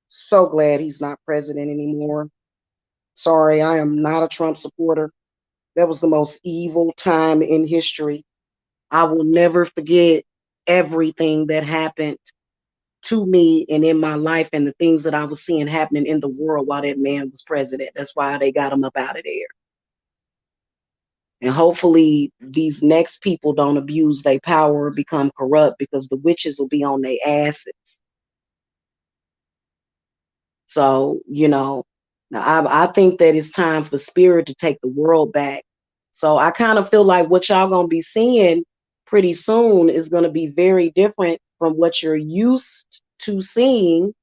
so glad he's not president anymore. Sorry, I am not a Trump supporter. That was the most evil time in history. I will never forget everything that happened. to me and in my life and the things that I was seeing happening in the world while that man was president. That's why they got him up out of there. And hopefully these next people don't abuse their power or become corrupt, because the witches will be on their asses. So, now I think that it's time for spirit to take the world back. So I kind of feel like what y'all gonna be seeing pretty soon is gonna be very different from what you're used to seeing.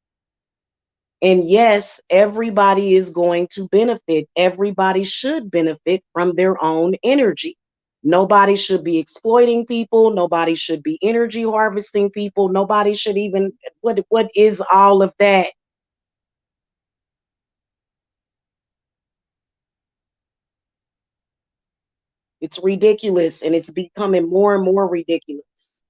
And yes, everybody is going to benefit. Everybody should benefit from their own energy. Nobody should be exploiting people. Nobody should be energy harvesting people. Nobody should even, what is all of that? It's ridiculous, and it's becoming more and more ridiculous.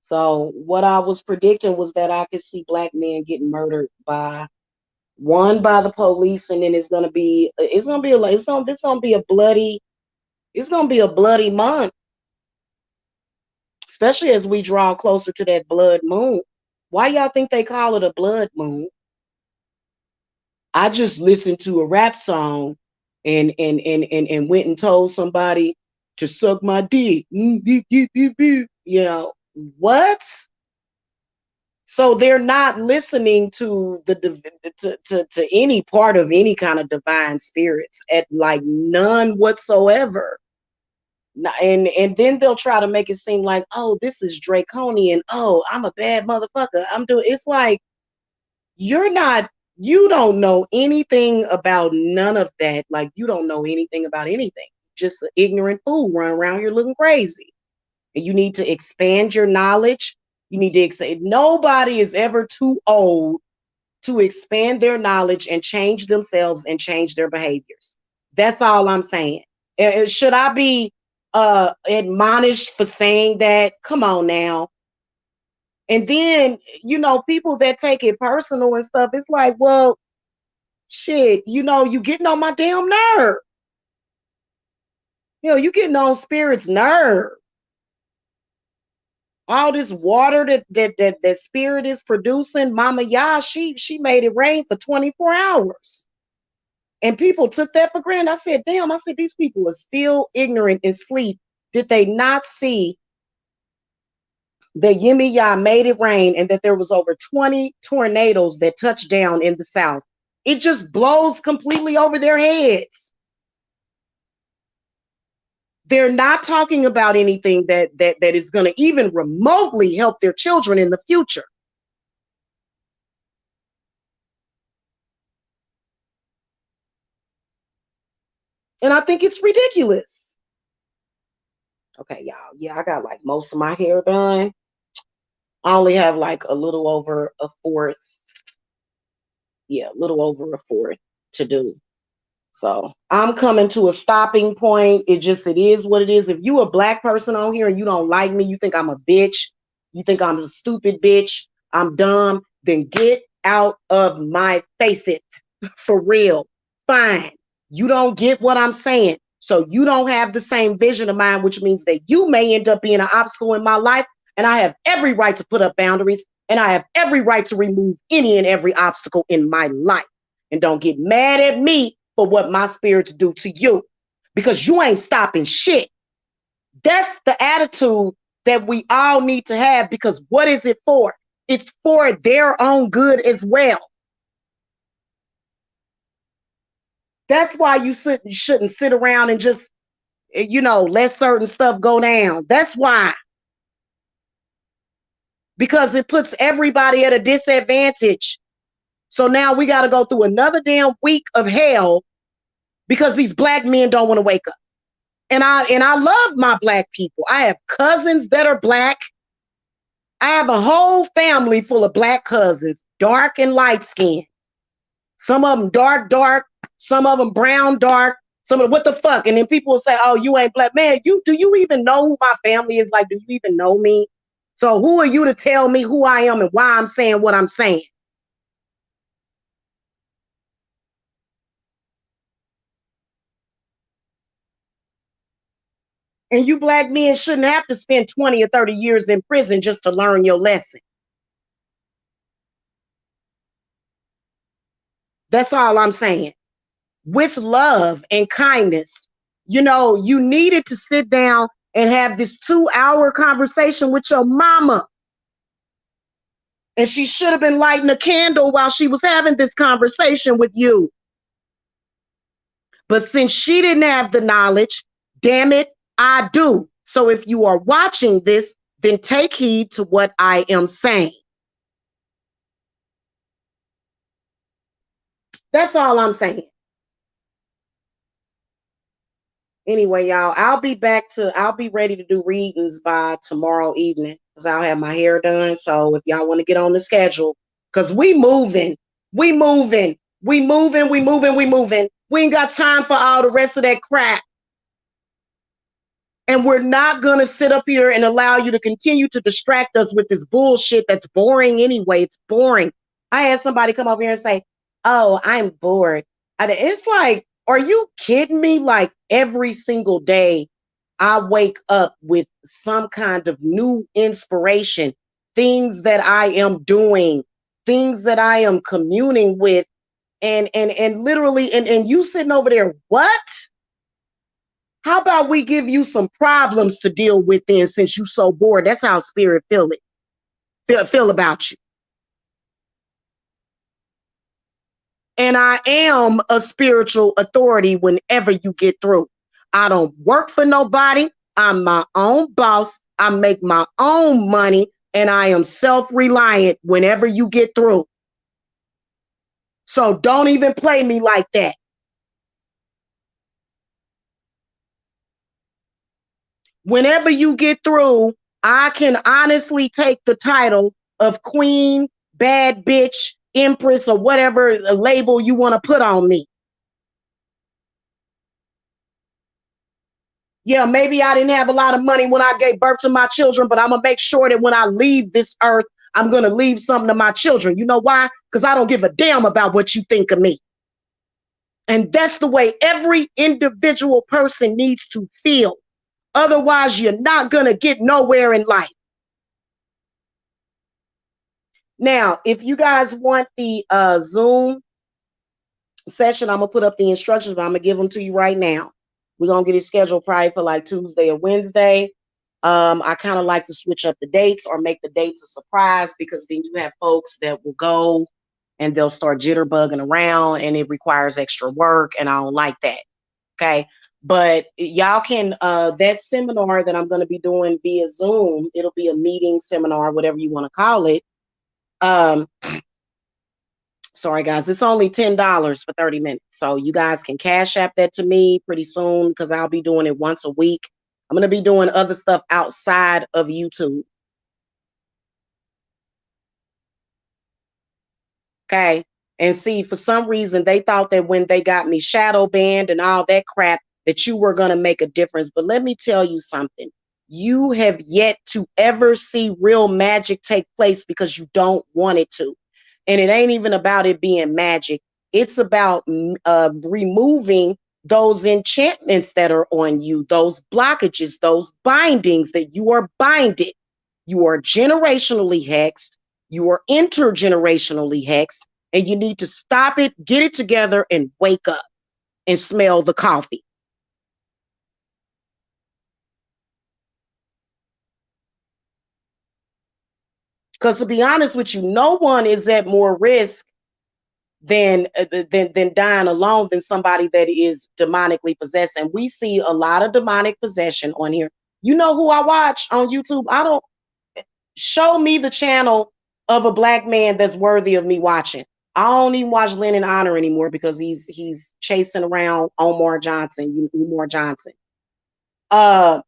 So what I was predicting was that I could see black men getting murdered by one, by the police, and then it's gonna be a bloody, it's gonna be a bloody month, especially as we draw closer to that blood moon. Why y'all think they call it a blood moon? I just listened to a rap song and went and told somebody to suck my dick. What? So they're not listening to to any part of any kind of divine spirits, at like none whatsoever. And then they'll try to make it seem like, oh, this is draconian. Oh, I'm a bad motherfucker. I'm doing. It's like, you're not. You don't know anything about none of that. Like, you don't know anything about anything. Just an ignorant fool running around here looking crazy. And you need to expand your knowledge. You need to say nobody is ever too old to expand their knowledge and change themselves and change their behaviors. That's all I'm saying. Should I be admonished for saying that? Come on now. And then, people that take it personal and stuff, it's like, well, shit, you getting on my damn nerve. You getting on spirit's nerve. All this water that spirit is producing, Mama Yah, she made it rain for 24 hours. And people took that for granted. I said, damn, these people are still ignorant and sleep. Did they not see that Yemi Yah made it rain and that there was over 20 tornadoes that touched down in the South? It just blows completely over their heads. They're not talking about anything that is going to even remotely help their children in the future. And I think it's ridiculous. Okay, y'all. Yeah, I got like most of my hair done. I only have like a little over a fourth. Yeah, a little over a fourth to do. So I'm coming to a stopping point. It is what it is. If you a black person on here and you don't like me, you think I'm a bitch, you think I'm a stupid bitch, I'm dumb, then get out of my face it. For real. Fine. You don't get what I'm saying. So you don't have the same vision of mine, which means that you may end up being an obstacle in my life. And I have every right to put up boundaries. And I have every right to remove any and every obstacle in my life. And don't get mad at me for what my spirits do to you, because you ain't stopping shit. That's the attitude that we all need to have, because what is it for? It's for their own good as well. That's why you shouldn't sit around and just, let certain stuff go down. That's why. Because it puts everybody at a disadvantage. So now we got to go through another damn week of hell because these black men don't want to wake up. And I love my black people. I have cousins that are black. I have a whole family full of black cousins, dark and light skinned. Some of them dark, dark. Some of them brown, dark. Some of them, what the fuck? And then people will say, "Oh, you ain't black, man. Do you even know who my family is? Like, do you even know me? So who are you to tell me who I am and why I'm saying what I'm saying?" And you black men shouldn't have to spend 20 or 30 years in prison just to learn your lesson. That's all I'm saying. With love and kindness, you needed to sit down and have this 2-hour conversation with your mama. And she should have been lighting a candle while she was having this conversation with you. But since she didn't have the knowledge, damn it, I do. So if you are watching this, then take heed to what I am saying. That's all I'm saying. Anyway, y'all, I'll be ready to do readings by tomorrow evening because I'll have my hair done. So if y'all want to get on the schedule, because we moving, we moving, we moving, we moving, we moving. We ain't got time for all the rest of that crap. And we're not going to sit up here and allow you to continue to distract us with this bullshit that's boring anyway. It's boring. I had somebody come over here and say, oh, I'm bored. It's like, are you kidding me? Like every single day, I wake up with some kind of new inspiration, things that I am doing, things that I am communing with, and literally, and you sitting over there, what? How about we give you some problems to deal with then since you so bored? That's how spirit feel about you. And I am a spiritual authority whenever you get through. I don't work for nobody. I'm my own boss. I make my own money and I am self-reliant whenever you get through. So don't even play me like that. Whenever you get through, I can honestly take the title of queen, bad bitch, empress, or whatever label you want to put on me. Yeah, maybe I didn't have a lot of money when I gave birth to my children, but I'm going to make sure that when I leave this earth, I'm going to leave something to my children. You know why? Because I don't give a damn about what you think of me. And that's the way every individual person needs to feel. Otherwise, you're not going to get nowhere in life. Now, if you guys want the Zoom session, I'm going to put up the instructions, but I'm going to give them to you right now. We're going to get it scheduled probably for like Tuesday or Wednesday. I kind of like to switch up the dates or make the dates a surprise because then you have folks that will go and they'll start jitterbugging around and it requires extra work and I don't like that. Okay. But y'all can, that seminar that I'm going to be doing via Zoom, it'll be a meeting seminar, whatever you want to call it. Sorry guys, it's only $10 for 30 minutes. So you guys can Cash App that to me pretty soon because I'll be doing it once a week. I'm going to be doing other stuff outside of YouTube. Okay. And see, for some reason, they thought that when they got me shadow banned and all that crap, that you were going to make a difference. But let me tell you something. You have yet to ever see real magic take place because you don't want it to. And it ain't even about it being magic. It's about removing those enchantments that are on you, those blockages, those bindings that you are binded. You are generationally hexed. You are intergenerationally hexed. And you need to stop it, get it together, and wake up and smell the coffee. Because to be honest with you, no one is at more risk than dying alone than somebody that is demonically possessed. And we see a lot of demonic possession on here. You know who I watch on YouTube? I don't show me the channel of a black man that's worthy of me watching. I don't even watch Lynn and Honor anymore because he's chasing around Umar Johnson.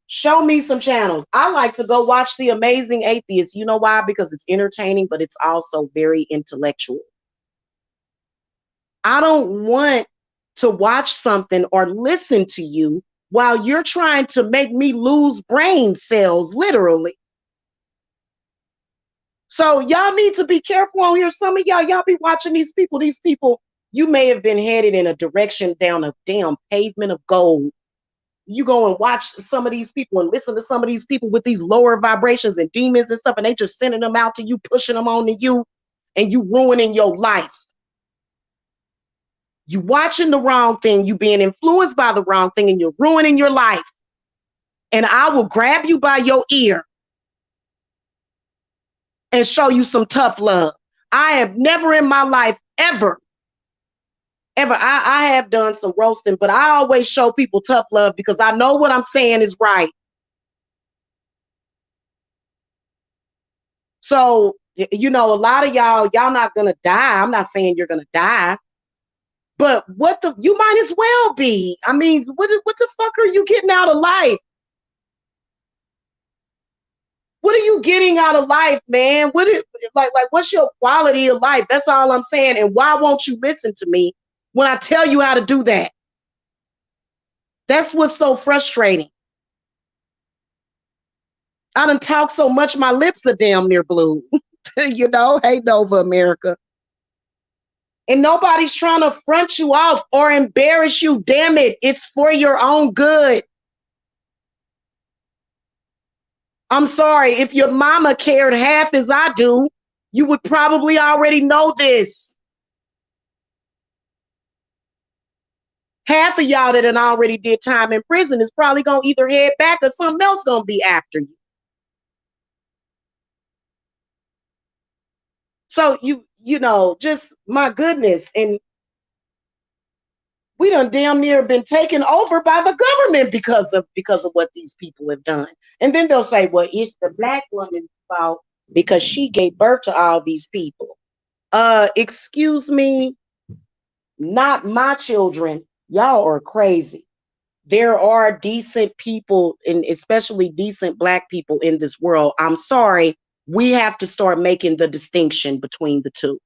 Show me some channels. I like to go watch The Amazing Atheist. You know why? Because it's entertaining, but it's also very intellectual. I don't want to watch something or listen to you while you're trying to make me lose brain cells, literally. So y'all need to be careful on here. Some of y'all be watching these people. These people, you may have been headed in a direction down a damn pavement of gold. you go and watch some of these people and listen to some of these people with these lower vibrations and demons and stuff, and they just sending them out to you, pushing them on to you, and you ruining your life. You watching the wrong thing, you being influenced by the wrong thing, and you're ruining your life. And I will grab you by your ear and show you some tough love. I have never in my life ever, I have done some roasting, but I always show people tough love because I know what I'm saying is right. So, you know, a lot of y'all not gonna die. I'm not saying you're gonna die, but you might as well be. I mean, what the fuck are you getting out of life? What are you getting out of life, man? What's your quality of life? That's all I'm saying. And why won't you listen to me when I tell you how to do that? That's what's so frustrating. I done talk so much, my lips are damn near blue. You know, hey, Nova America. And nobody's trying to front you off or embarrass you. Damn it. It's for your own good. I'm sorry. If your mama cared half as I do, you would probably already know this. Half of y'all that already did time in prison is probably going to either head back or something else going to be after you. So you know, just my goodness. And we done damn near been taken over by the government because of what these people have done. And then they'll say, well, it's the black woman's fault because she gave birth to all these people. Excuse me, not my children. Y'all are crazy. There are decent people, and especially decent black people in this world. I'm sorry. We have to start making the distinction between the two,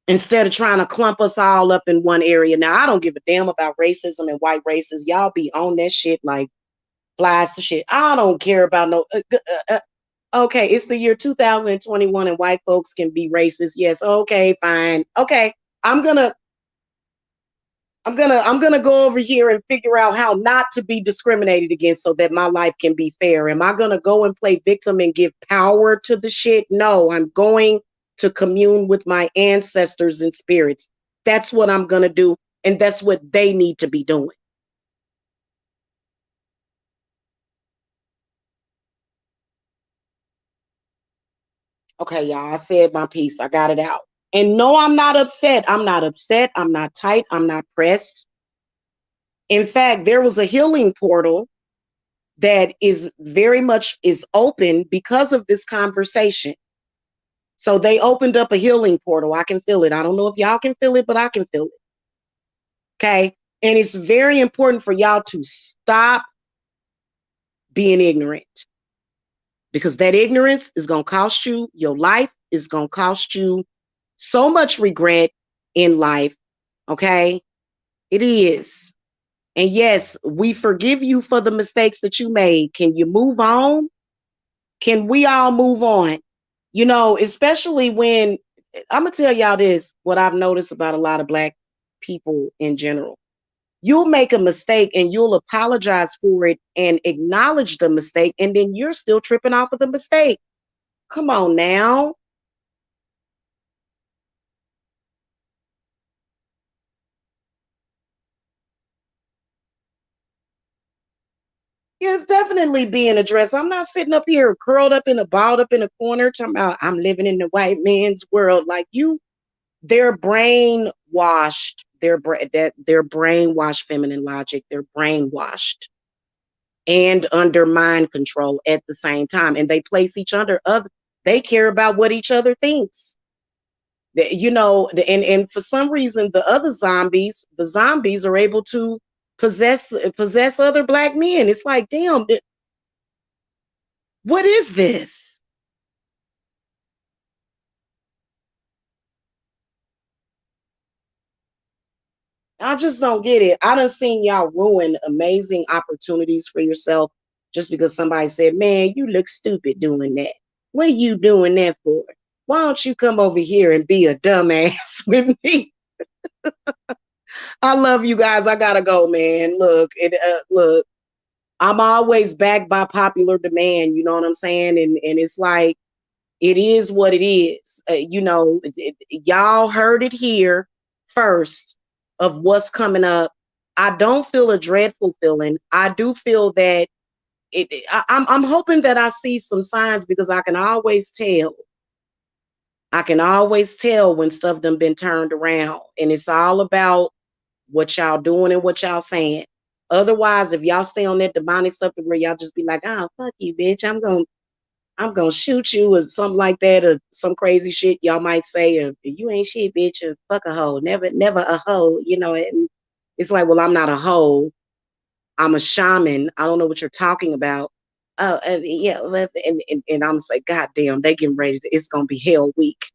instead of trying to clump us all up in one area. Now, I don't give a damn about racism and white races. Y'all be on that shit like flies to shit. I don't care about no. Okay, it's the year 2021 and white folks can be racist. Yes, okay, fine. Okay, I'm gonna go over here and figure out how not to be discriminated against so that my life can be fair. Am I gonna go and play victim and give power to the shit? No, I'm going to commune with my ancestors and spirits. That's what I'm gonna do, and that's what they need to be doing. Okay, y'all, I said my piece. I got it out. And no, I'm not upset. I'm not upset. I'm not tight. I'm not pressed. In fact, there was a healing portal that is very much is open because of this conversation. So they opened up a healing portal. I can feel it. I don't know if y'all can feel it, but I can feel it. Okay. And it's very important for y'all to stop being ignorant, because that ignorance is going to cost you your life, is going to cost you so much regret in life. Okay. It is. And yes, we forgive you for the mistakes that you made. Can you move on? Can we all move on? You know, especially when I'm gonna tell y'all this, what I've noticed about a lot of black people in general. You'll make a mistake and you'll apologize for it and acknowledge the mistake, and then you're still tripping off of the mistake. Come on now. Yeah, it's definitely being addressed. I'm not sitting up here curled up in a balled up in a corner talking about I'm living in the white man's world. Like you, they're brainwashed. They're brainwashed feminine logic. They're brainwashed and under mind control at the same time. And they place each other. They care about what each other thinks. You know, and for some reason, the zombies are able to possess other black men. It's like, damn, what is this? I just don't get it. I done seen y'all ruin amazing opportunities for yourself just because somebody said, man, you look stupid doing that. What are you doing that for? Why don't you come over here and be a dumbass with me? I love you guys. I gotta go, man. Look. I'm always backed by popular demand. You know what I'm saying? And it's like it is what it is. Y'all heard it here first of what's coming up. I don't feel a dreadful feeling. I do feel that I'm hoping that I see some signs because I can always tell. I can always tell when stuff done been turned around, and it's all about what y'all doing and what y'all saying. Otherwise, if y'all stay on that demonic stuff where y'all just be like, "Oh, fuck you, bitch. I'm gonna shoot you," or something like that, or some crazy shit y'all might say, or "You ain't shit, bitch," or "Fuck a hoe." Never a hoe, and it's like, well, I'm not a hoe. I'm a shaman. I don't know what you're talking about. Oh, and yeah, and I'm like, God damn, they getting ready. It's gonna be hell week.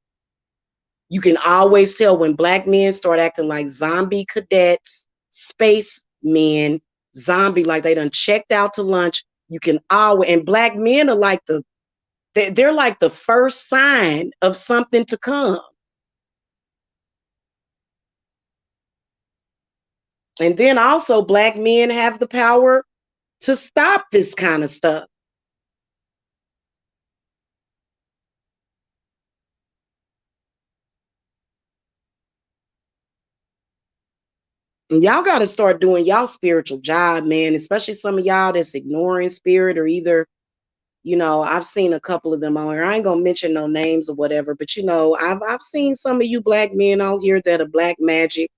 You can always tell when black men start acting like zombie cadets, space men, zombie, like they done checked out to lunch. You can always, and black men are like they're like the first sign of something to come. And then also, black men have the power to stop this kind of stuff. And y'all got to start doing y'all spiritual job, man, especially some of y'all that's ignoring spirit or either, I've seen a couple of them on here. I ain't gonna mention no names or whatever, but I've seen some of you black men out here that are black magic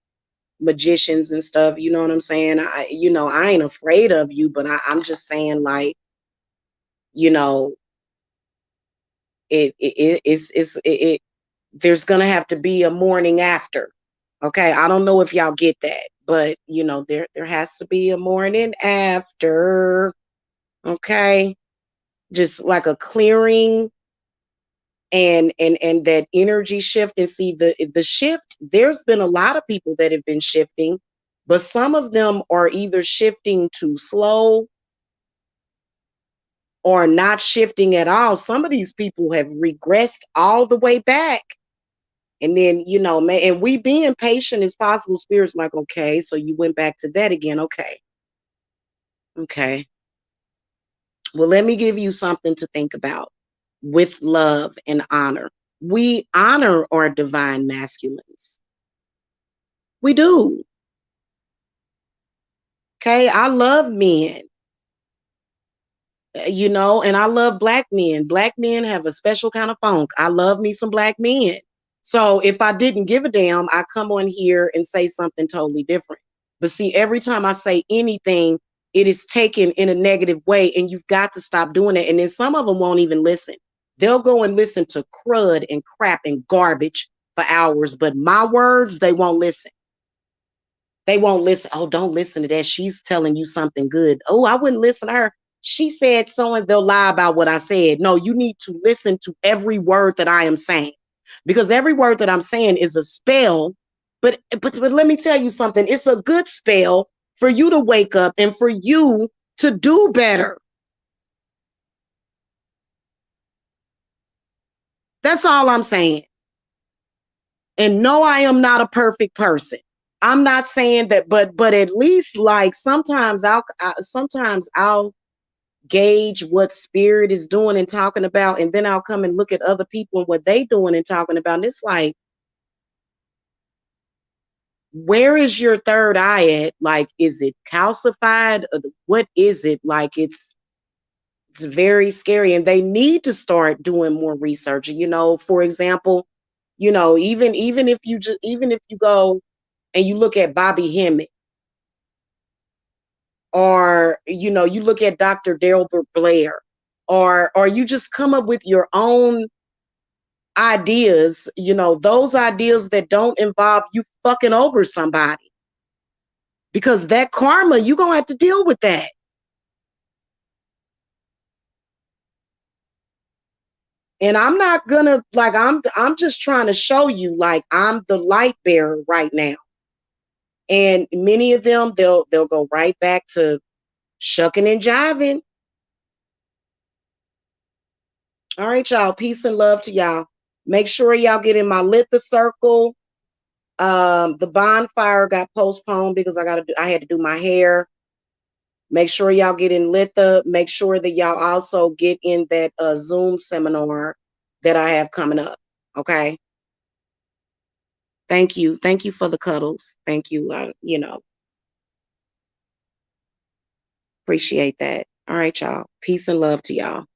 magicians and stuff. You know what I'm saying? I ain't afraid of you, but I'm just saying, like, you know, it there's gonna have to be a morning after. Okay, I don't know if y'all get that, but there has to be a morning after. Okay, just like a clearing and that energy shift. And see, the shift, there's been a lot of people that have been shifting, but some of them are either shifting too slow or not shifting at all. Some of these people have regressed all the way back. And then, man, and we being patient as possible spirits, like, okay, so you went back to that again. Okay. Okay. Well, let me give you something to think about with love and honor. We honor our divine masculines. We do. Okay. I love men, and I love black men. Black men have a special kind of funk. I love me some black men. So if I didn't give a damn, I come on here and say something totally different. But see, every time I say anything, it is taken in a negative way, and you've got to stop doing it. And then some of them won't even listen. They'll go and listen to crud and crap and garbage for hours, but my words, they won't listen. They won't listen. Oh, don't listen to that. She's telling you something good. Oh, I wouldn't listen to her. She said so, and they'll lie about what I said. No, you need to listen to every word that I am saying, because every word that I'm saying is a spell. But let me tell you something. It's a good spell for you to wake up and for you to do better. That's all I'm saying. And no, I am not a perfect person. I'm not saying that, but at least, like, sometimes I'll gauge what spirit is doing and talking about, and then I'll come and look at other people and what they doing and talking about. And it's like, where is your third eye at? Like, is it calcified? What is it? Like, it's very scary, and they need to start doing more research. For example, even if you go and you look at Bobby Hemmett, or you look at Dr. Delbert Blair, or you just come up with your own ideas, those ideas that don't involve you fucking over somebody, because that karma, you're gonna have to deal with that. And I'm not gonna, like, I'm just trying to show you, like, I'm the light bearer right now. And many of them, they'll go right back to shucking and jiving. All right, y'all. Peace and love to y'all. Make sure y'all get in my Litha circle. The bonfire got postponed because I had to do my hair. Make sure y'all get in Litha. Make sure that y'all also get in that Zoom seminar that I have coming up. Okay. Thank you. Thank you for the cuddles. Thank you. Appreciate that. All right, y'all. Peace and love to y'all.